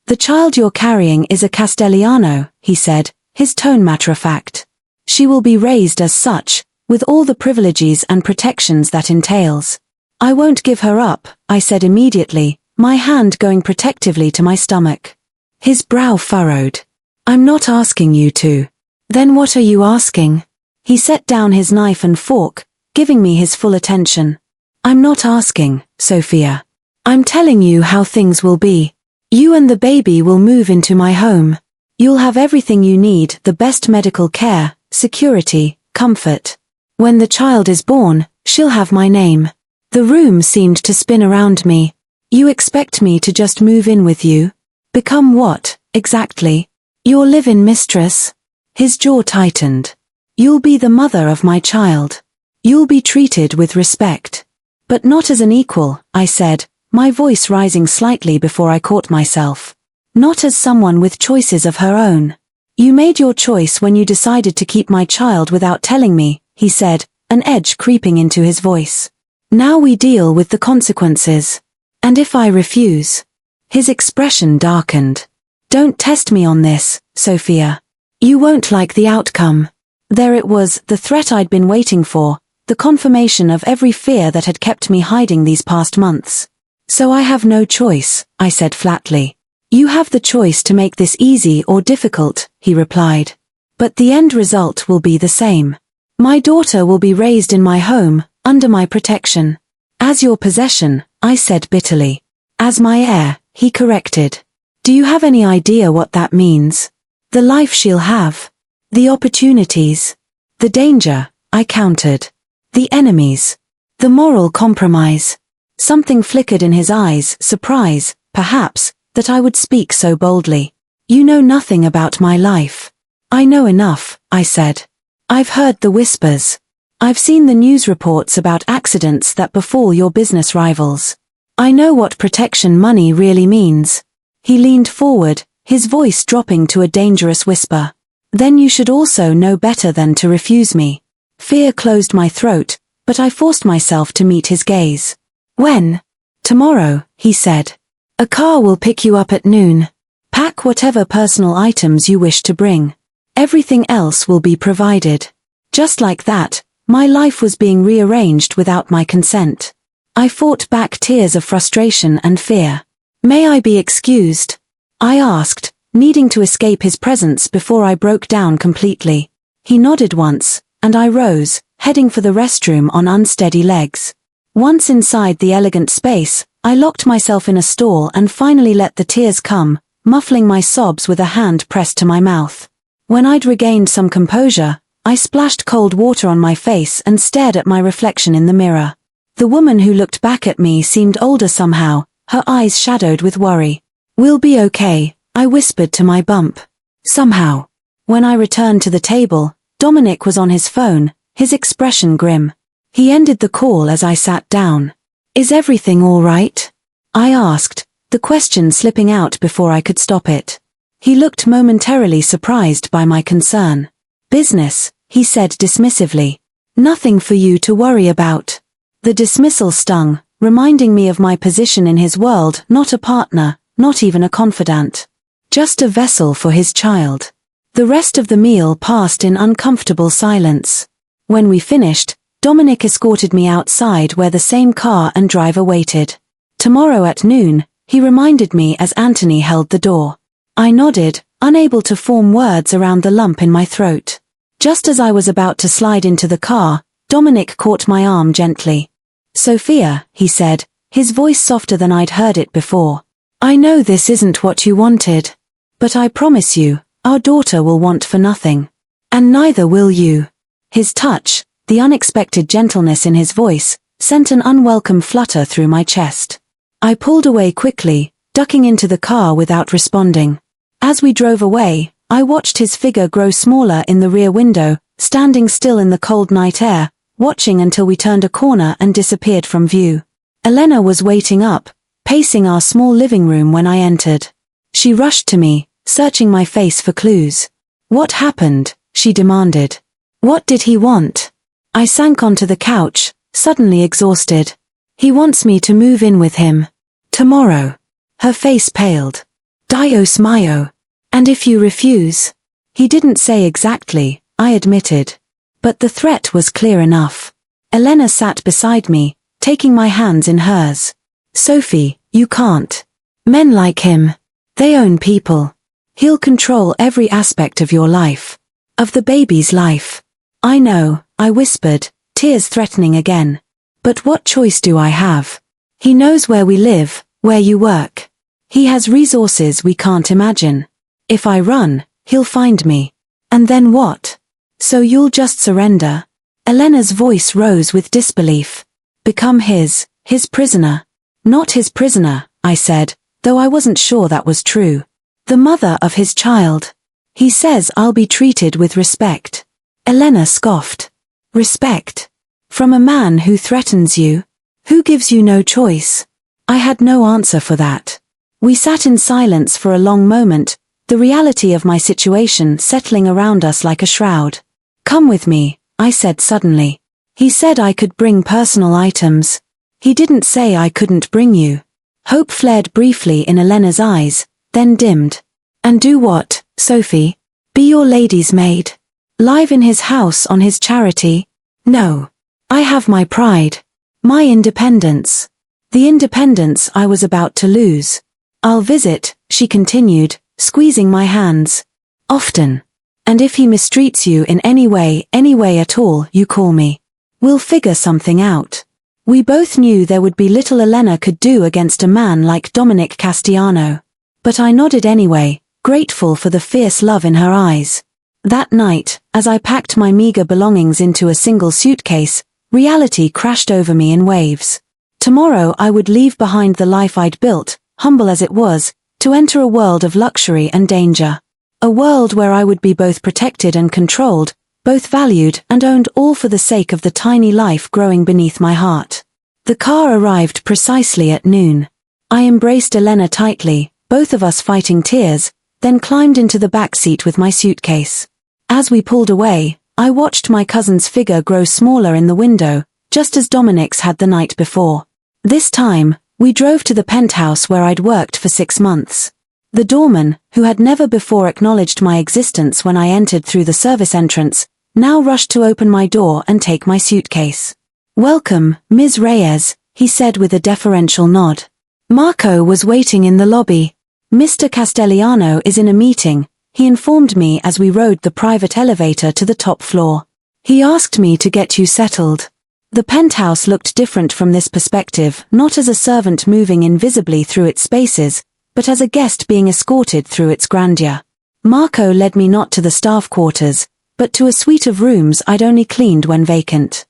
"The child you're carrying is a Castellano," he said, his tone matter-of-fact. "She will be raised as such, with all the privileges and protections that entails." "I won't give her up," I said immediately, my hand going protectively to my stomach. His brow furrowed. "I'm not asking you to." "Then what are you asking?" He set down his knife and fork, giving me his full attention. "I'm not asking, Sophia. I'm telling you how things will be. You and the baby will move into my home. You'll have everything you need, the best medical care, security, comfort. When the child is born, she'll have my name." The room seemed to spin around me. "You expect me to just move in with you? Become what, exactly? Your live-in mistress?" His jaw tightened. You'll be the mother of my child. You'll be treated with respect. But not as an equal, I said, my voice rising slightly before I caught myself. Not as someone with choices of her own. You made your choice when you decided to keep my child without telling me, he said, an edge creeping into his voice. Now we deal with the consequences. And if I refuse? His expression darkened. Don't test me on this, Sophia. You won't like the outcome. There it was, the threat I'd been waiting for, the confirmation of every fear that had kept me hiding these past months. So I have no choice, I said flatly. You have the choice to make this easy or difficult, he replied. But the end result will be the same. My daughter will be raised in my home, under my protection. As your possession, I said bitterly. As my heir, he corrected. Do you have any idea what that means? The life she'll have. The opportunities. The danger, I countered. The enemies. The moral compromise. Something flickered in his eyes, surprise, perhaps, that I would speak so boldly. You know nothing about my life. I know enough, I said. I've heard the whispers. I've seen the news reports about accidents that befall your business rivals. I know what protection money really means. He leaned forward, his voice dropping to a dangerous whisper. Then you should also know better than to refuse me. Fear closed my throat, but I forced myself to meet his gaze. When? Tomorrow, he said. A car will pick you up at noon. Pack whatever personal items you wish to bring. Everything else will be provided. Just like that, my life was being rearranged without my consent. I fought back tears of frustration and fear. May I be excused? I asked, needing to escape his presence before I broke down completely. He nodded once, and I rose, heading for the restroom on unsteady legs. Once inside the elegant space, I locked myself in a stall and finally let the tears come, muffling my sobs with a hand pressed to my mouth. When I'd regained some composure, I splashed cold water on my face and stared at my reflection in the mirror. The woman who looked back at me seemed older somehow, her eyes shadowed with worry. We'll be okay, I whispered to my bump. Somehow. When I returned to the table, Dominic was on his phone, his expression grim. He ended the call as I sat down. Is everything all right? I asked, the question slipping out before I could stop it. He looked momentarily surprised by my concern. Business, he said dismissively. Nothing for you to worry about. The dismissal stung, reminding me of my position in his world, not a partner, not even a confidant. Just a vessel for his child. The rest of the meal passed in uncomfortable silence. When we finished, Dominic escorted me outside where the same car and driver waited. Tomorrow at noon, he reminded me as Anthony held the door. I nodded, unable to form words around the lump in my throat. Just as I was about to slide into the car, Dominic caught my arm gently. Sophia, he said, his voice softer than I'd heard it before. I know this isn't what you wanted. But I promise you, our daughter will want for nothing. And neither will you. His touch, the unexpected gentleness in his voice, sent an unwelcome flutter through my chest. I pulled away quickly, ducking into the car without responding. As we drove away, I watched his figure grow smaller in the rear window, standing still in the cold night air, watching until we turned a corner and disappeared from view. Elena was waiting up, pacing our small living room when I entered. She rushed to me, searching my face for clues. What happened? She demanded. What did he want? I sank onto the couch, suddenly exhausted. He wants me to move in with him. Tomorrow. Her face paled. Dios mio. And if you refuse? He didn't say exactly, I admitted. But the threat was clear enough. Elena sat beside me, taking my hands in hers. Sophie, you can't. Men like him. They own people. He'll control every aspect of your life. Of the baby's life. I know, I whispered, tears threatening again. But what choice do I have? He knows where we live, where you work. He has resources we can't imagine. If I run, he'll find me. And then what? So you'll just surrender? Elena's voice rose with disbelief. Become his prisoner. Not his prisoner, I said, though I wasn't sure that was true. The mother of his child. He says I'll be treated with respect. Elena scoffed. Respect? From a man who threatens you? Who gives you no choice? I had no answer for that. We sat in silence for a long moment, the reality of my situation settling around us like a shroud. Come with me, I said suddenly. He said I could bring personal items. He didn't say I couldn't bring you. Hope flared briefly in Elena's eyes, then dimmed. And do what, Sophie? Be your lady's maid? Live in his house on his charity? No. I have my pride. My independence. The independence I was about to lose. I'll visit, she continued, squeezing my hands. Often. And if he mistreats you in any way at all, you call me. We'll figure something out. We both knew there would be little Elena could do against a man like Dominic Castellano. But I nodded anyway, grateful for the fierce love in her eyes. That night, as I packed my meager belongings into a single suitcase, reality crashed over me in waves. Tomorrow I would leave behind the life I'd built, humble as it was, to enter a world of luxury and danger. A world where I would be both protected and controlled, both valued and owned, all for the sake of the tiny life growing beneath my heart. The car arrived precisely at noon. I embraced Elena tightly, both of us fighting tears, then climbed into the back seat with my suitcase. As we pulled away, I watched my cousin's figure grow smaller in the window, just as Dominic's had the night before. This time, we drove to the penthouse where I'd worked for 6 months. The doorman, who had never before acknowledged my existence when I entered through the service entrance, now rushed to open my door and take my suitcase. Welcome, Ms. Reyes, he said with a deferential nod. Marco was waiting in the lobby. Mr. Castellano is in a meeting, he informed me as we rode the private elevator to the top floor. He asked me to get you settled. The penthouse looked different from this perspective, not as a servant moving invisibly through its spaces, but as a guest being escorted through its grandeur. Marco led me not to the staff quarters, but to a suite of rooms I'd only cleaned when vacant.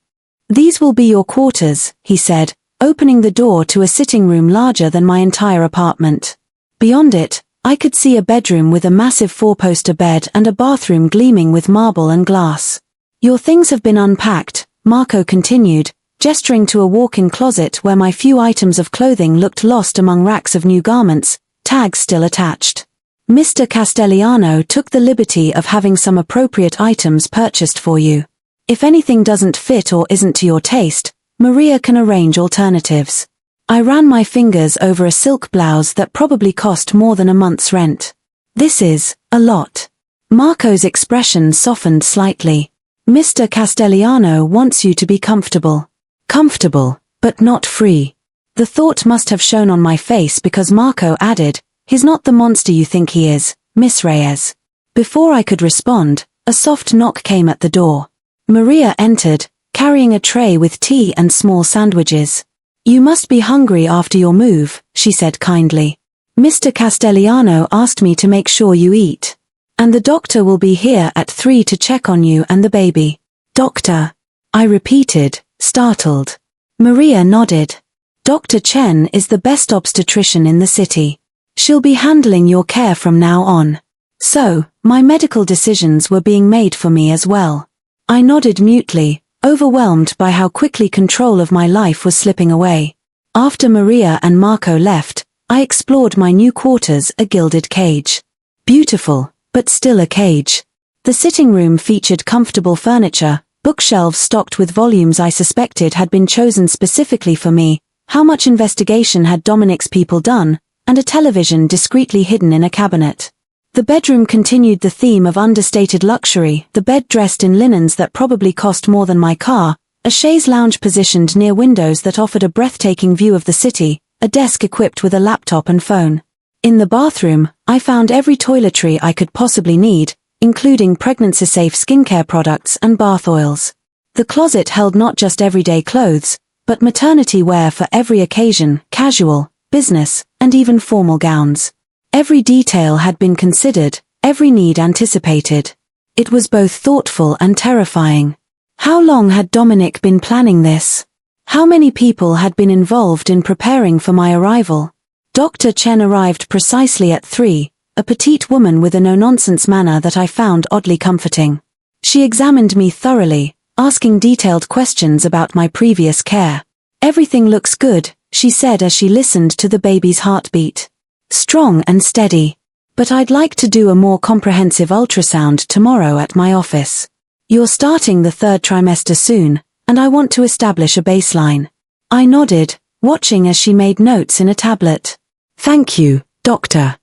These will be your quarters, he said, opening the door to a sitting room larger than my entire apartment. Beyond it, I could see a bedroom with a massive 4-poster bed and a bathroom gleaming with marble and glass. Your things have been unpacked, Marco continued, gesturing to a walk-in closet where my few items of clothing looked lost among racks of new garments, tags still attached. Mr. Castellano took the liberty of having some appropriate items purchased for you. If anything doesn't fit or isn't to your taste, Maria can arrange alternatives. I ran my fingers over a silk blouse that probably cost more than a month's rent. This is a lot. Marco's expression softened slightly. Mr. Castellano wants you to be comfortable. Comfortable, but not free. The thought must have shown on my face because Marco added, he's not the monster you think he is, Miss Reyes. Before I could respond, a soft knock came at the door. Maria entered, carrying a tray with tea and small sandwiches. You must be hungry after your move, she said kindly. Mr. Castellano asked me to make sure you eat. And the doctor will be here at 3 to check on you and the baby. Doctor? I repeated, startled. Maria nodded. Dr. Chen is the best obstetrician in the city. She'll be handling your care from now on. So, my medical decisions were being made for me as well. I nodded mutely, overwhelmed by how quickly control of my life was slipping away. After Maria and Marco left, I explored my new quarters, a gilded cage. Beautiful, but still a cage. The sitting room featured comfortable furniture, bookshelves stocked with volumes I suspected had been chosen specifically for me, how much investigation had Dominic's people done, and a television discreetly hidden in a cabinet. The bedroom continued the theme of understated luxury, the bed dressed in linens that probably cost more than my car, a chaise lounge positioned near windows that offered a breathtaking view of the city, a desk equipped with a laptop and phone. In the bathroom, I found every toiletry I could possibly need, including pregnancy-safe skincare products and bath oils. The closet held not just everyday clothes, but maternity wear for every occasion, casual, business, and even formal gowns. Every detail had been considered, every need anticipated. It was both thoughtful and terrifying. How long had Dominic been planning this? How many people had been involved in preparing for my arrival? Dr. Chen arrived precisely at 3, a petite woman with a no-nonsense manner that I found oddly comforting. She examined me thoroughly, asking detailed questions about my previous care. "Everything looks good," she said as she listened to the baby's heartbeat. "Strong and steady. But I'd like to do a more comprehensive ultrasound tomorrow at my office. You're starting the 3rd trimester soon, and I want to establish a baseline." I nodded, watching as she made notes in a tablet. "Thank you, doctor."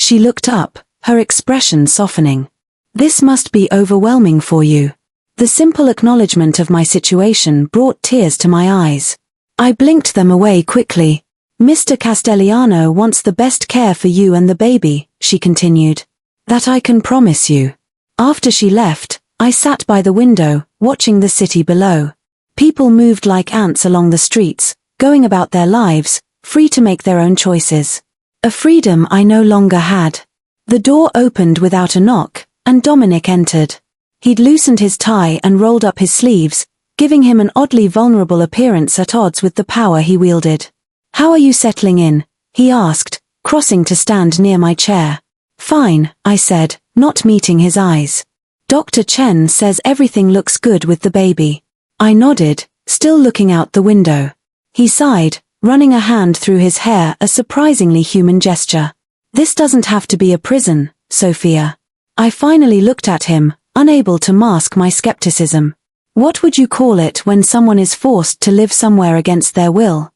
She looked up, her expression softening. "This must be overwhelming for you." The simple acknowledgement of my situation brought tears to my eyes. I blinked them away quickly. "Mr. Castellano wants the best care for you and the baby," she continued. "That I can promise you." After she left, I sat by the window, watching the city below. People moved like ants along the streets, going about their lives, free to make their own choices. A freedom I no longer had. The door opened without a knock, and Dominic entered. He'd loosened his tie and rolled up his sleeves, giving him an oddly vulnerable appearance at odds with the power he wielded. "How are you settling in?" he asked, crossing to stand near my chair. "Fine," I said, not meeting his eyes. "Dr. Chen says everything looks good with the baby." I nodded, still looking out the window. He sighed, running a hand through his hair, a surprisingly human gesture. "This doesn't have to be a prison, Sophia." I finally looked at him, unable to mask my skepticism. "What would you call it when someone is forced to live somewhere against their will?"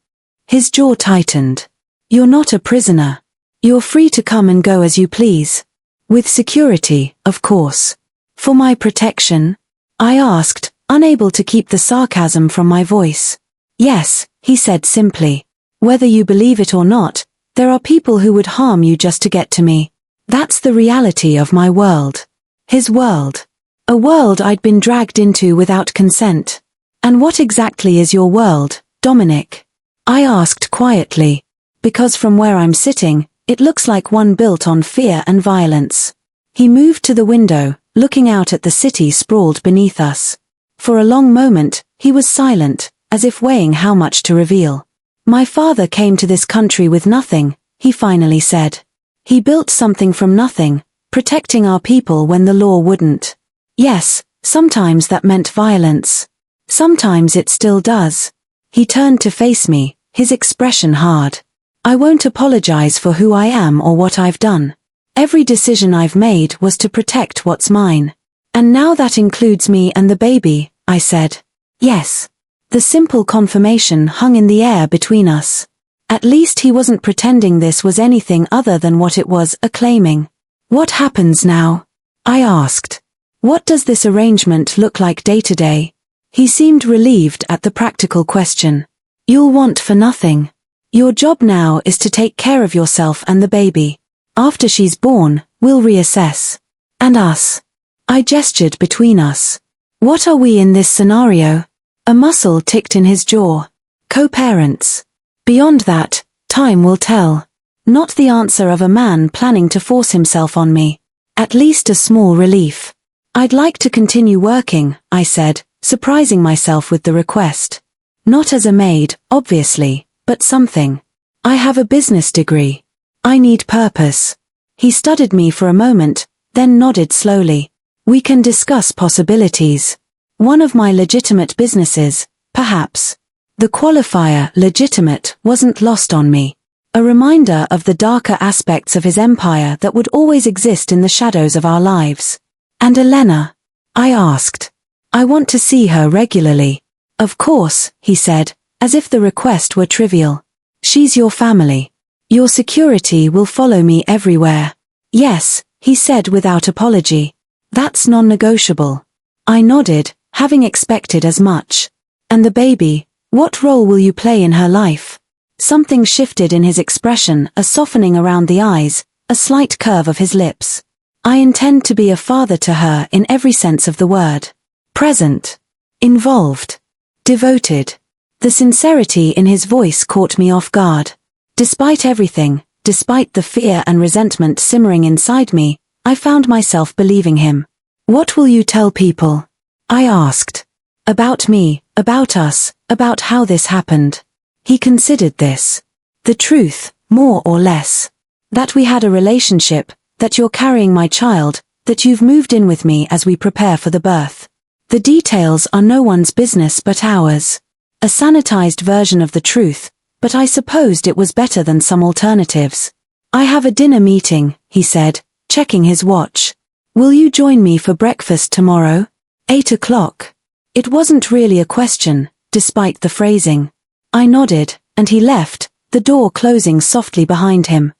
His jaw tightened. "You're not a prisoner. You're free to come and go as you please. With security, of course." "For my protection?" I asked, unable to keep the sarcasm from my voice. "Yes," he said simply. "Whether you believe it or not, there are people who would harm you just to get to me. That's the reality of my world." His world. A world I'd been dragged into without consent. "And what exactly is your world, Dominic?" I asked quietly, because from where I'm sitting, it looks like one built on fear and violence. He moved to the window, looking out at the city sprawled beneath us. For a long moment, he was silent, as if weighing how much to reveal. "My father came to this country with nothing," he finally said. "He built something from nothing, protecting our people when the law wouldn't. Yes, sometimes that meant violence. Sometimes it still does." He turned to face me, his expression hard. "I won't apologize for who I am or what I've done. Every decision I've made was to protect what's mine. And now that includes me and the baby," I said. "Yes." The simple confirmation hung in the air between us. At least he wasn't pretending this was anything other than what it was, claiming. "What happens now?" I asked. "What does this arrangement look like day to day?" He seemed relieved at the practical question. "You'll want for nothing. Your job now is to take care of yourself and the baby. After she's born, we'll reassess. And us." I gestured between us. "What are we in this scenario?" A muscle ticked in his jaw. "Co-parents. Beyond that, time will tell." Not the answer of a man planning to force himself on me. At least a small relief. "I'd like to continue working," I said, surprising myself with the request. "Not as a maid, obviously, but something. I have a business degree. I need purpose." He studied me for a moment, then nodded slowly. "We can discuss possibilities. One of my legitimate businesses, perhaps." The qualifier legitimate wasn't lost on me. A reminder of the darker aspects of his empire that would always exist in the shadows of our lives. "And Elena?" I asked. "I want to see her regularly." "Of course," he said, as if the request were trivial. "She's your family. Your security will follow me everywhere." "Yes," he said without apology. "That's non-negotiable." I nodded, having expected as much. "And the baby, what role will you play in her life?" Something shifted in his expression, a softening around the eyes, a slight curve of his lips. "I intend to be a father to her in every sense of the word. Present. Involved. Devoted." The sincerity in his voice caught me off guard. Despite everything, despite the fear and resentment simmering inside me, I found myself believing him. "What will you tell people?" I asked. "About me, about us, about how this happened." He considered this. "The truth, more or less. That we had a relationship, that you're carrying my child, that you've moved in with me as we prepare for the birth. The details are no one's business but ours. A sanitized version of the truth, but I supposed it was better than some alternatives. I have a dinner meeting, he said, checking his watch. Will you join me for breakfast tomorrow? 8 o'clock. It wasn't really a question, despite the phrasing. I nodded, and he left, the door closing softly behind him.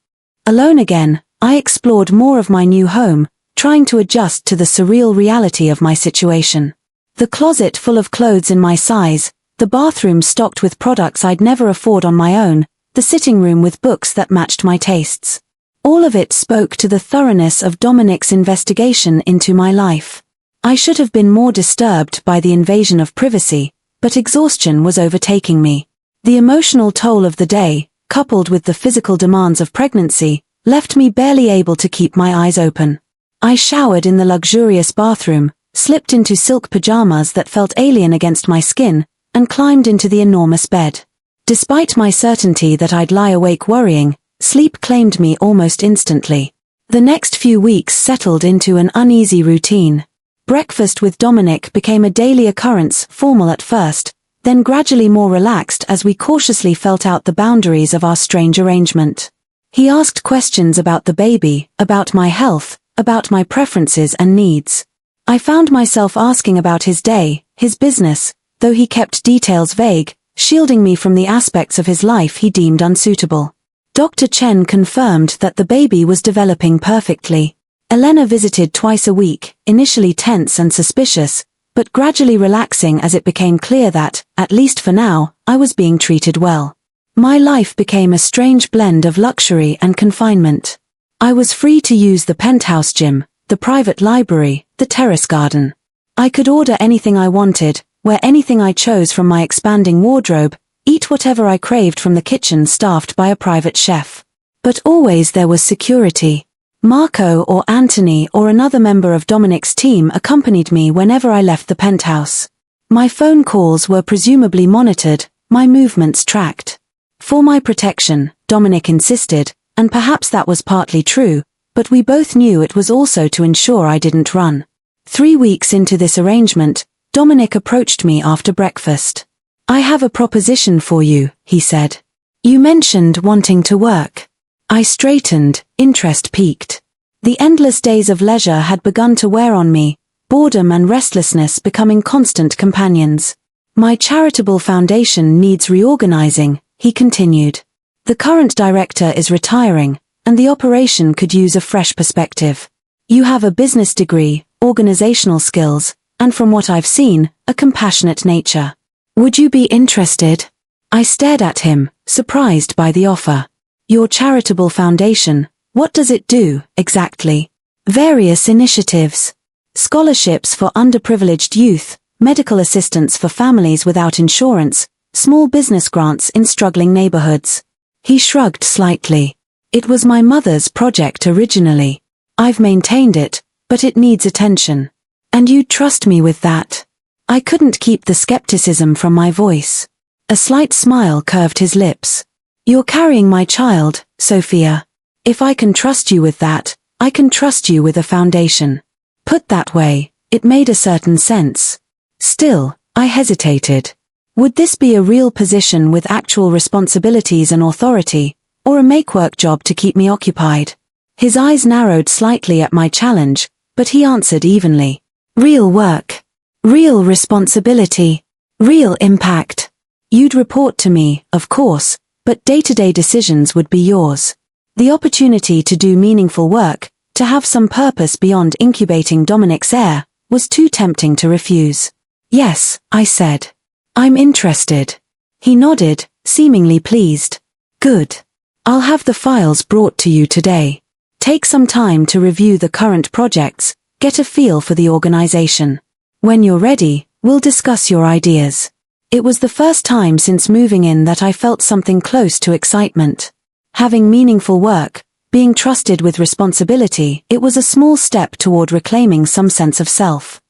Alone again, I explored more of my new home, trying to adjust to the surreal reality of my situation. The closet full of clothes in my size, the bathroom stocked with products I'd never afford on my own, the sitting room with books that matched my tastes. All of it spoke to the thoroughness of Dominic's investigation into my life. I should have been more disturbed by the invasion of privacy, but exhaustion was overtaking me. The emotional toll of the day, coupled with the physical demands of pregnancy, left me barely able to keep my eyes open. I showered in the luxurious bathroom, slipped into silk pajamas that felt alien against my skin, and climbed into the enormous bed. Despite my certainty that I'd lie awake worrying, sleep claimed me almost instantly. The next few weeks settled into an uneasy routine. Breakfast with Dominic became a daily occurrence, formal at first, then gradually more relaxed as we cautiously felt out the boundaries of our strange arrangement. He asked questions about the baby, about my health, about my preferences and needs. I found myself asking about his day, his business, though he kept details vague, shielding me from the aspects of his life he deemed unsuitable. Dr. Chen confirmed that the baby was developing perfectly. Elena visited twice a week, initially tense and suspicious, but gradually relaxing as it became clear that, at least for now, I was being treated well. My life became a strange blend of luxury and confinement. I was free to use the penthouse gym, the private library, the terrace garden. I could order anything I wanted, wear anything I chose from my expanding wardrobe, eat whatever I craved from the kitchen staffed by a private chef. But always there was security. Marco or Anthony or another member of Dominic's team accompanied me whenever I left the penthouse. My phone calls were presumably monitored, my movements tracked. For my protection, Dominic insisted, and perhaps that was partly true, but we both knew it was also to ensure I didn't run. 3 weeks into this arrangement, Dominic approached me after breakfast. I have a proposition for you, he said. You mentioned wanting to work. I straightened, interest peaked. The endless days of leisure had begun to wear on me, boredom and restlessness becoming constant companions. My charitable foundation needs reorganizing, he continued. The current director is retiring, and the operation could use a fresh perspective. You have a business degree, organizational skills, and from what I've seen, a compassionate nature. Would you be interested? I stared at him, surprised by the offer. Your charitable foundation, what does it do, exactly? Various initiatives. Scholarships for underprivileged youth, medical assistance for families without insurance, small business grants in struggling neighborhoods. He shrugged slightly. It was my mother's project originally. I've maintained it, but it needs attention. And you'd trust me with that? I couldn't keep the skepticism from my voice. A slight smile curved his lips. You're carrying my child, Sophia. If I can trust you with that, I can trust you with a foundation. Put that way, it made a certain sense. Still, I hesitated. Would this be a real position with actual responsibilities and authority, or a make-work job to keep me occupied? His eyes narrowed slightly at my challenge, but he answered evenly. Real work. Real responsibility. Real impact. You'd report to me, of course, but day-to-day decisions would be yours. The opportunity to do meaningful work, to have some purpose beyond incubating Dominic's heir, was too tempting to refuse. Yes, I said. I'm interested. He nodded, seemingly pleased. Good. I'll have the files brought to you today. Take some time to review the current projects, get a feel for the organization. When you're ready, we'll discuss your ideas. It was the first time since moving in that I felt something close to excitement. Having meaningful work, being trusted with responsibility, it was a small step toward reclaiming some sense of self.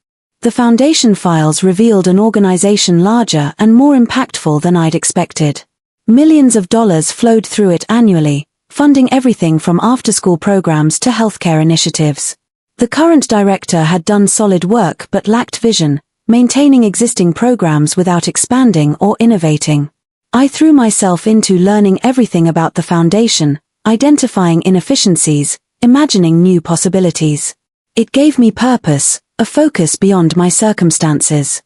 The foundation files revealed an organization larger and more impactful than I'd expected. Millions of dollars flowed through it annually, funding everything from after-school programs to healthcare initiatives. The current director had done solid work but lacked vision, maintaining existing programs without expanding or innovating. I threw myself into learning everything about the foundation, identifying inefficiencies, imagining new possibilities. It gave me purpose, a focus beyond my circumstances.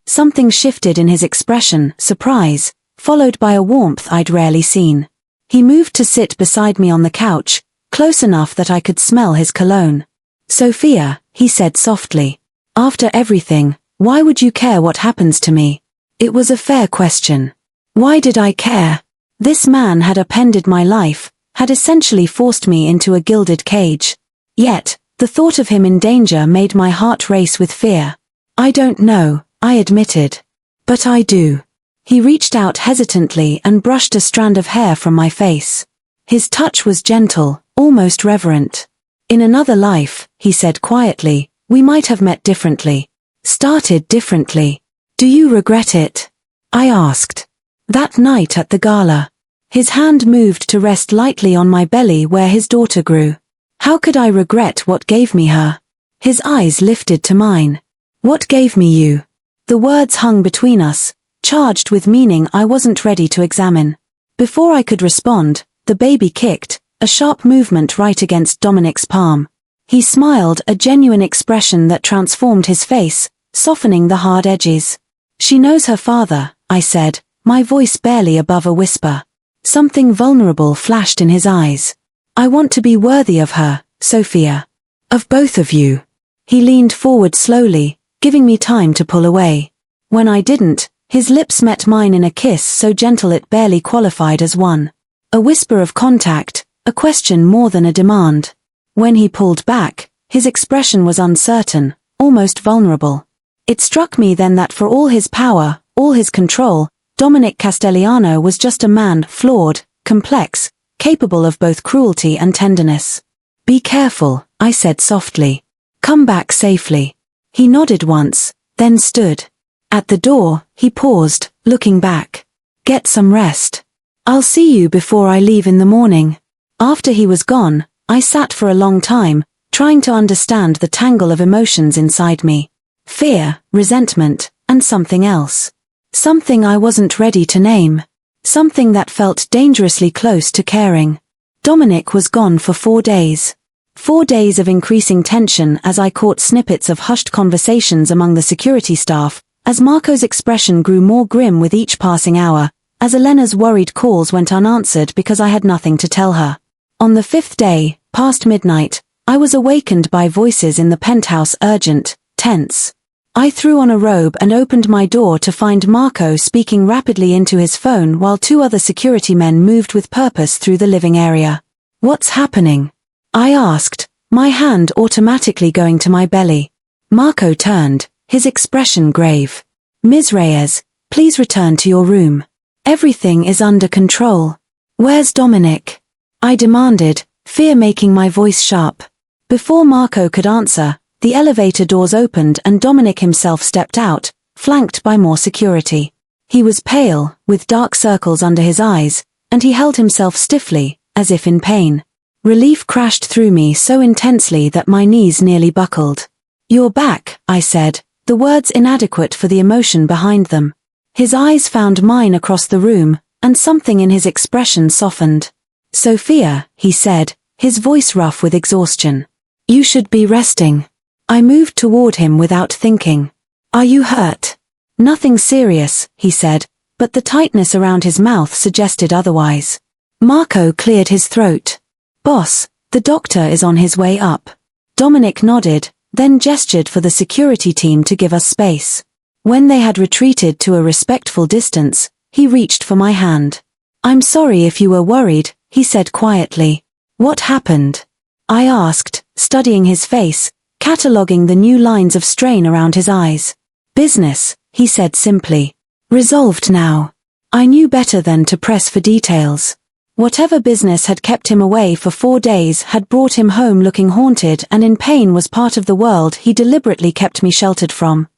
Something shifted in his expression, surprise, followed by a warmth I'd rarely seen. He moved to sit beside me on the couch, close enough that I could smell his cologne. "Sophia," he said softly, "after everything, why would you care what happens to me?" It was a fair question. Why did I care? This man had upended my life, had essentially forced me into a gilded cage. Yet, the thought of him in danger made my heart race with fear. "I don't know," I admitted. "But I do." He reached out hesitantly and brushed a strand of hair from my face. His touch was gentle, almost reverent. "In another life," he said quietly, "we might have met differently. Started differently. Do you regret it?" I asked. That night at the gala. His hand moved to rest lightly on my belly where his daughter grew. How could I regret what gave me her? His eyes lifted to mine. "What gave me you?" The words hung between us, charged with meaning I wasn't ready to examine. Before I could respond, the baby kicked, a sharp movement right against Dominic's palm. He smiled, a genuine expression that transformed his face, softening the hard edges. "She knows her father," I said, my voice barely above a whisper. Something vulnerable flashed in his eyes. "I want to be worthy of her, Sophia. Of both of you." He leaned forward slowly, giving me time to pull away. When I didn't, his lips met mine in a kiss so gentle it barely qualified as one. A whisper of contact, a question more than a demand. When he pulled back, his expression was uncertain, almost vulnerable. It struck me then that for all his power, all his control, Dominic Castellano was just a man, flawed, complex, capable of both cruelty and tenderness. "Be careful," I said softly. "Come back safely." He nodded once, then stood. At the door, he paused, looking back. "Get some rest. I'll see you before I leave in the morning." After he was gone, I sat for a long time, trying to understand the tangle of emotions inside me. Fear, resentment, and something else. Something I wasn't ready to name. Something that felt dangerously close to caring. Dominic was gone for 4 days. 4 days of increasing tension as I caught snippets of hushed conversations among the security staff, as Marco's expression grew more grim with each passing hour, as Elena's worried calls went unanswered because I had nothing to tell her. On the 5th day, past midnight, I was awakened by voices in the penthouse, urgent, tense. I threw on a robe and opened my door to find Marco speaking rapidly into his phone while 2 other security men moved with purpose through the living area. "What's happening?" I asked, my hand automatically going to my belly. Marco turned, his expression grave. "Ms. Reyes, please return to your room. Everything is under control." "Where's Dominic?" I demanded, fear making my voice sharp. Before Marco could answer, the elevator doors opened and Dominic himself stepped out, flanked by more security. He was pale, with dark circles under his eyes, and he held himself stiffly, as if in pain. Relief crashed through me so intensely that my knees nearly buckled. "You're back," I said, the words inadequate for the emotion behind them. His eyes found mine across the room, and something in his expression softened. "Sophia," he said, his voice rough with exhaustion. "You should be resting." I moved toward him without thinking. "Are you hurt?" "Nothing serious," he said, but the tightness around his mouth suggested otherwise. Marco cleared his throat. "Boss, the doctor is on his way up." Dominic nodded, then gestured for the security team to give us space. When they had retreated to a respectful distance, he reached for my hand. "I'm sorry if you were worried," he said quietly. "What happened?" I asked, studying his face, cataloguing the new lines of strain around his eyes. "Business," he said simply. "Resolved now." I knew better than to press for details. Whatever business had kept him away for 4 days had brought him home looking haunted and in pain was part of the world he deliberately kept me sheltered from.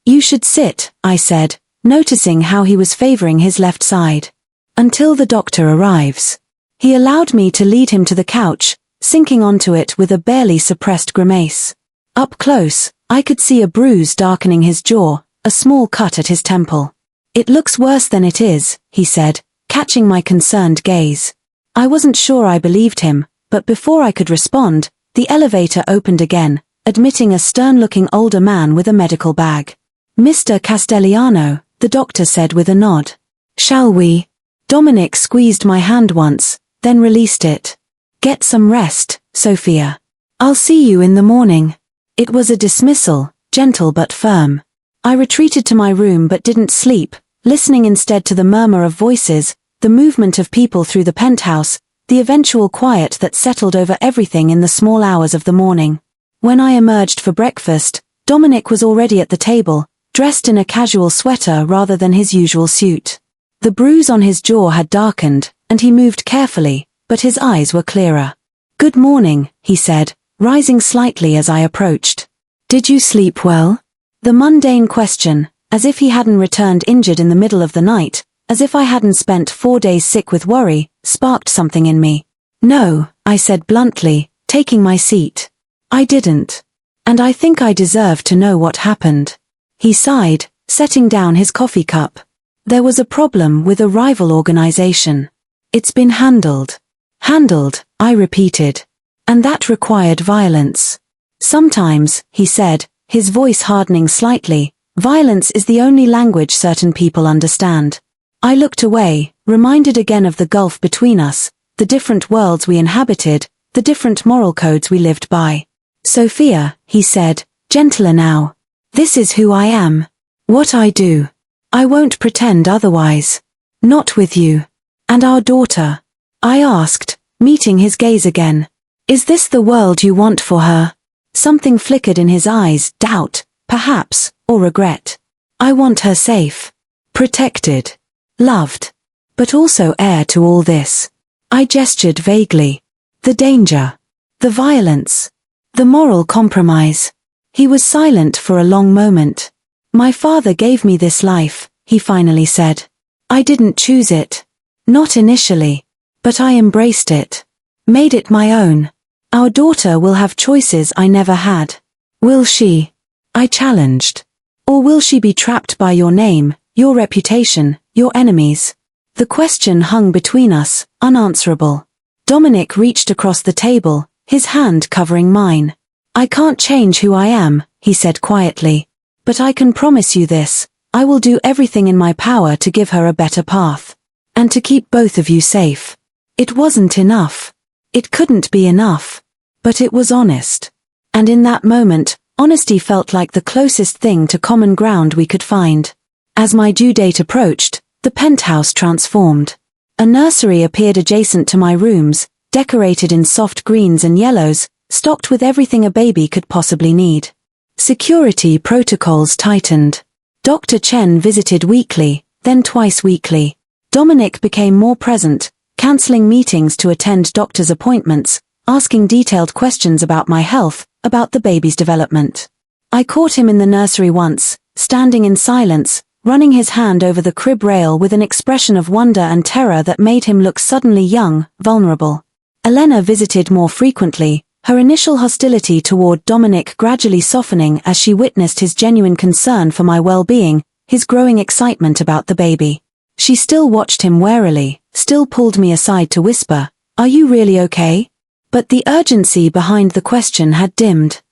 "You should sit," I said, noticing how he was favoring his left side. "Until the doctor arrives." He allowed me to lead him to the couch, sinking onto it with a barely suppressed grimace. Up close, I could see a bruise darkening his jaw, a small cut at his temple. "It looks worse than it is," he said, catching my concerned gaze. I wasn't sure I believed him, but before I could respond, the elevator opened again, admitting a stern-looking older man with a medical bag. "Mr. Castellano," the doctor said with a nod. "Shall we?" Dominic squeezed my hand once, then released it. "Get some rest, Sophia. I'll see you in the morning." It was a dismissal, gentle but firm. I retreated to my room but didn't sleep, listening instead to the murmur of voices, the movement of people through the penthouse, the eventual quiet that settled over everything in the small hours of the morning. When I emerged for breakfast, Dominic was already at the table, dressed in a casual sweater rather than his usual suit. The bruise on his jaw had darkened, and he moved carefully, but his eyes were clearer. "Good morning," he said, rising slightly as I approached. "Did you sleep well?" The mundane question, as if he hadn't returned injured in the middle of the night, as if I hadn't spent 4 days sick with worry, sparked something in me. "No," I said bluntly, taking my seat. "I didn't. And I think I deserve to know what happened." He sighed, setting down his coffee cup. "There was a problem with a rival organization. It's been handled." "Handled," I repeated. "And that required violence." "Sometimes," he said, his voice hardening slightly, "violence is the only language certain people understand." I looked away, reminded again of the gulf between us, the different worlds we inhabited, the different moral codes we lived by. "Sophia," he said, gentler now. "This is who I am. What I do. I won't pretend otherwise. Not with you. And our daughter." I asked, meeting his gaze again. "Is this the world you want for her?" Something flickered in his eyes, doubt, perhaps, or regret. "I want her safe. Protected. Loved. But also heir to all this." I gestured vaguely. "The danger. The violence. The moral compromise." He was silent for a long moment. "My father gave me this life," he finally said. "I didn't choose it. Not initially. But I embraced it. Made it my own. Our daughter will have choices I never had. Will she?" I challenged. "Or will she be trapped by your name, your reputation, your enemies?" The question hung between us, unanswerable. Dominic reached across the table, his hand covering mine. "I can't change who I am," he said quietly. "But I can promise you this, I will do everything in my power to give her a better path. And to keep both of you safe." It wasn't enough. It couldn't be enough. But it was honest. And in that moment, honesty felt like the closest thing to common ground we could find. As my due date approached, the penthouse transformed. A nursery appeared adjacent to my rooms, decorated in soft greens and yellows, stocked with everything a baby could possibly need. Security protocols tightened. Dr. Chen visited weekly, then twice weekly. Dominic became more present, canceling meetings to attend doctor's appointments, asking detailed questions about my health, about the baby's development. I caught him in the nursery once, standing in silence, running his hand over the crib rail with an expression of wonder and terror that made him look suddenly young, vulnerable. Elena visited more frequently, her initial hostility toward Dominic gradually softening as she witnessed his genuine concern for my well-being, his growing excitement about the baby. She still watched him warily, still pulled me aside to whisper, "Are you really okay?" But the urgency behind the question had dimmed.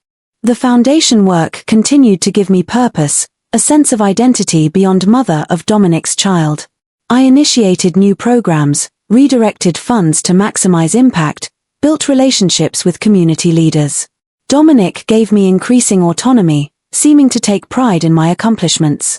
The foundation work continued to give me purpose, a sense of identity beyond mother of Dominic's child. I initiated new programs, redirected funds to maximize impact, built relationships with community leaders. Dominic gave me increasing autonomy, seeming to take pride in my accomplishments.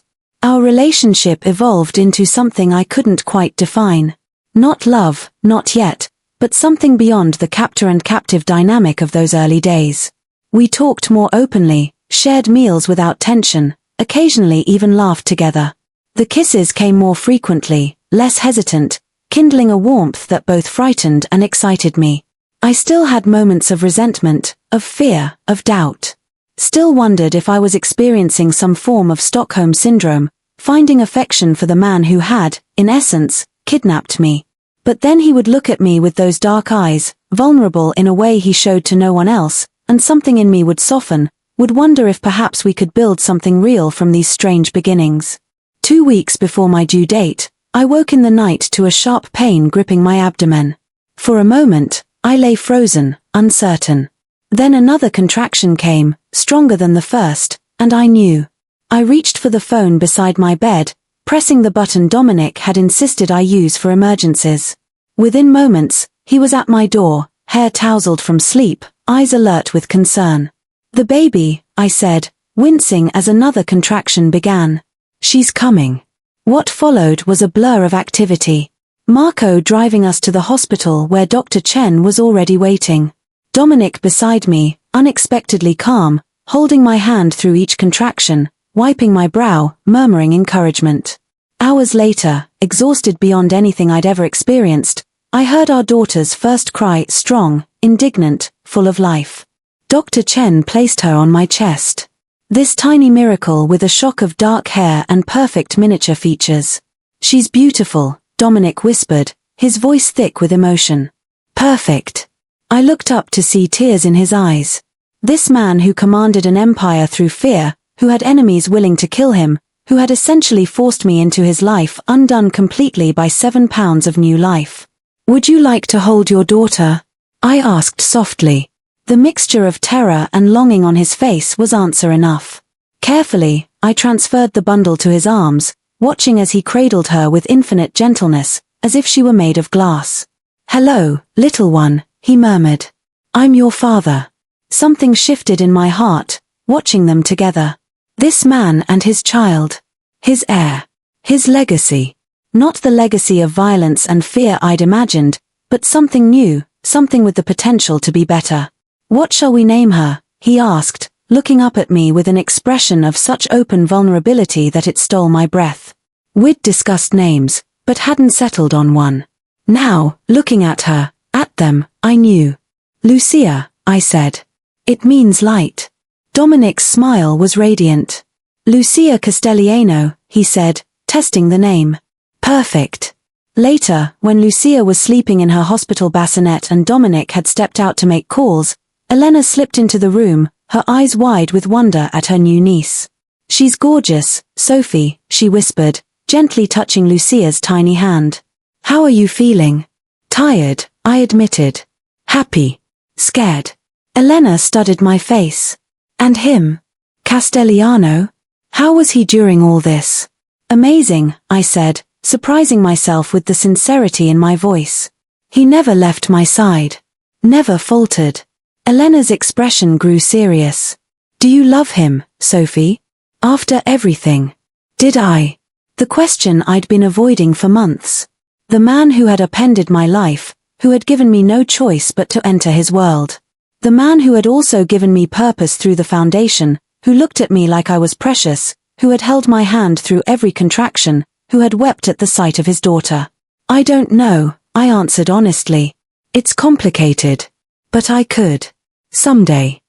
Our relationship evolved into something I couldn't quite define. Not love, not yet, but something beyond the captor and captive dynamic of those early days. We talked more openly, shared meals without tension, occasionally even laughed together. The kisses came more frequently, less hesitant, kindling a warmth that both frightened and excited me. I still had moments of resentment, of fear, of doubt. Still wondered if I was experiencing some form of Stockholm syndrome, finding affection for the man who had, in essence, kidnapped me. But then he would look at me with those dark eyes, vulnerable in a way he showed to no one else, and something in me would soften, would wonder if perhaps we could build something real from these strange beginnings. 2 weeks before my due date, I woke in the night to a sharp pain gripping my abdomen. For a moment, I lay frozen, uncertain. Then another contraction came, stronger than the first, and I knew. I reached for the phone beside my bed, pressing the button Dominic had insisted I use for emergencies. Within moments, he was at my door, hair tousled from sleep, eyes alert with concern. "The baby," I said, wincing as another contraction began. "She's coming." What followed was a blur of activity. Marco driving us to the hospital where Dr. Chen was already waiting. Dominic beside me, unexpectedly calm, holding my hand through each contraction, wiping my brow, murmuring encouragement. Hours later, exhausted beyond anything I'd ever experienced, I heard our daughter's first cry, strong, indignant, full of life. Dr. Chen placed her on my chest. This tiny miracle with a shock of dark hair and perfect miniature features. "She's beautiful," Dominic whispered, his voice thick with emotion. "Perfect." I looked up to see tears in his eyes. This man who commanded an empire through fear, who had enemies willing to kill him, who had essentially forced me into his life undone completely by 7 pounds of new life. "Would you like to hold your daughter?" I asked softly. The mixture of terror and longing on his face was answer enough. Carefully, I transferred the bundle to his arms, watching as he cradled her with infinite gentleness, as if she were made of glass. "Hello, little one," he murmured. "I'm your father." Something shifted in my heart, watching them together. This man and his child. His heir. His legacy. Not the legacy of violence and fear I'd imagined, but something new, something with the potential to be better. "What shall we name her?" he asked, looking up at me with an expression of such open vulnerability that it stole my breath. We'd discussed names, but hadn't settled on one. Now, looking at her, at them, I knew. "Lucia," I said. "It means light." Dominic's smile was radiant. "Lucia Castelliano," he said, testing the name. "Perfect." Later, when Lucia was sleeping in her hospital bassinet and Dominic had stepped out to make calls, Elena slipped into the room, her eyes wide with wonder at her new niece. "She's gorgeous, Sophie," she whispered, gently touching Lucia's tiny hand. "How are you feeling?" "Tired," I admitted. "Happy." "Scared." Elena studied my face. "And him? Castelliano? How was he during all this?" "Amazing," I said, surprising myself with the sincerity in my voice. "He never left my side. Never faltered." Elena's expression grew serious. "Do you love him, Sophie? After everything?" Did I? The question I'd been avoiding for months. The man who had upended my life, who had given me no choice but to enter his world. The man who had also given me purpose through the foundation, who looked at me like I was precious, who had held my hand through every contraction, who had wept at the sight of his daughter. "I don't know," I answered honestly. "It's complicated. But I could. Someday."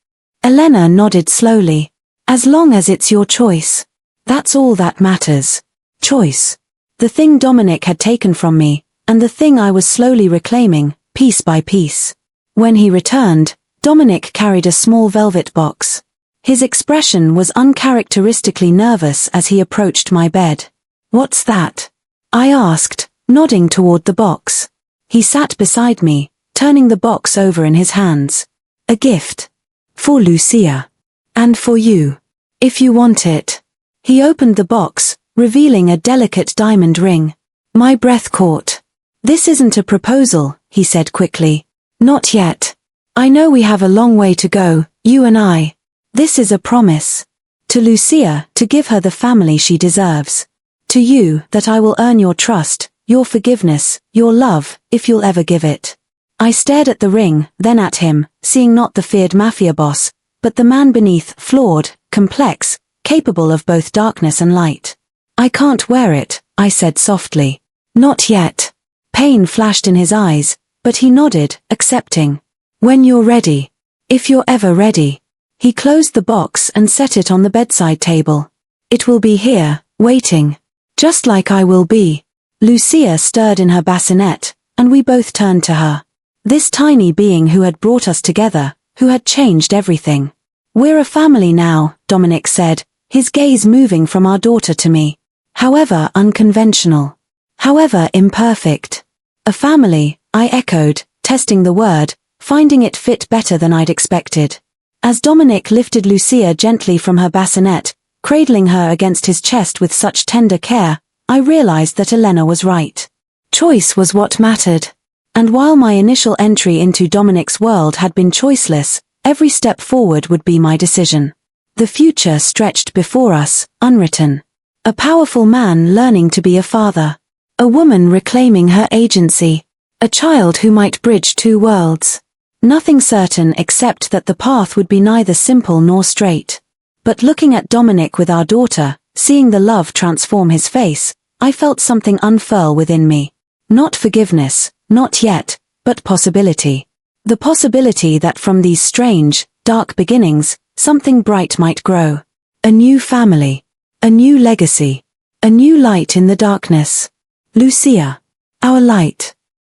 Elena nodded slowly. "As long as it's your choice. That's all that matters. Choice." The thing Dominic had taken from me, and the thing I was slowly reclaiming, piece by piece. When he returned, Dominic carried a small velvet box. His expression was uncharacteristically nervous as he approached my bed. "What's that?" I asked, nodding toward the box. He sat beside me, turning the box over in his hands. "A gift. For Lucia. And for you. If you want it." He opened the box, revealing a delicate diamond ring. My breath caught. "This isn't a proposal," he said quickly. "Not yet. I know we have a long way to go, you and I. This is a promise. To Lucia, to give her the family she deserves. To you, that I will earn your trust, your forgiveness, your love, if you'll ever give it." I stared at the ring, then at him, seeing not the feared Mafia boss, but the man beneath, flawed, complex, capable of both darkness and light. "I can't wear it," I said softly. "Not yet." Pain flashed in his eyes, but he nodded, accepting. "When you're ready. If you're ever ready." He closed the box and set it on the bedside table. "It will be here, waiting. Just like I will be." Lucia stirred in her bassinet, and we both turned to her. This tiny being who had brought us together, who had changed everything. "We're a family now," Dominic said, his gaze moving from our daughter to me. "However unconventional. However imperfect." "A family," I echoed, testing the word, finding it fit better than I'd expected. As Dominic lifted Lucia gently from her bassinet, cradling her against his chest with such tender care, I realized that Elena was right. Choice was what mattered. And while my initial entry into Dominic's world had been choiceless, every step forward would be my decision. The future stretched before us, unwritten. A powerful man learning to be a father. A woman reclaiming her agency. A child who might bridge two worlds. Nothing certain except that the path would be neither simple nor straight. But looking at Dominic with our daughter, seeing the love transform his face, I felt something unfurl within me. Not forgiveness, not yet, but possibility. The possibility that from these strange, dark beginnings, something bright might grow. A new family. A new legacy. A new light in the darkness. Lucia. Our light.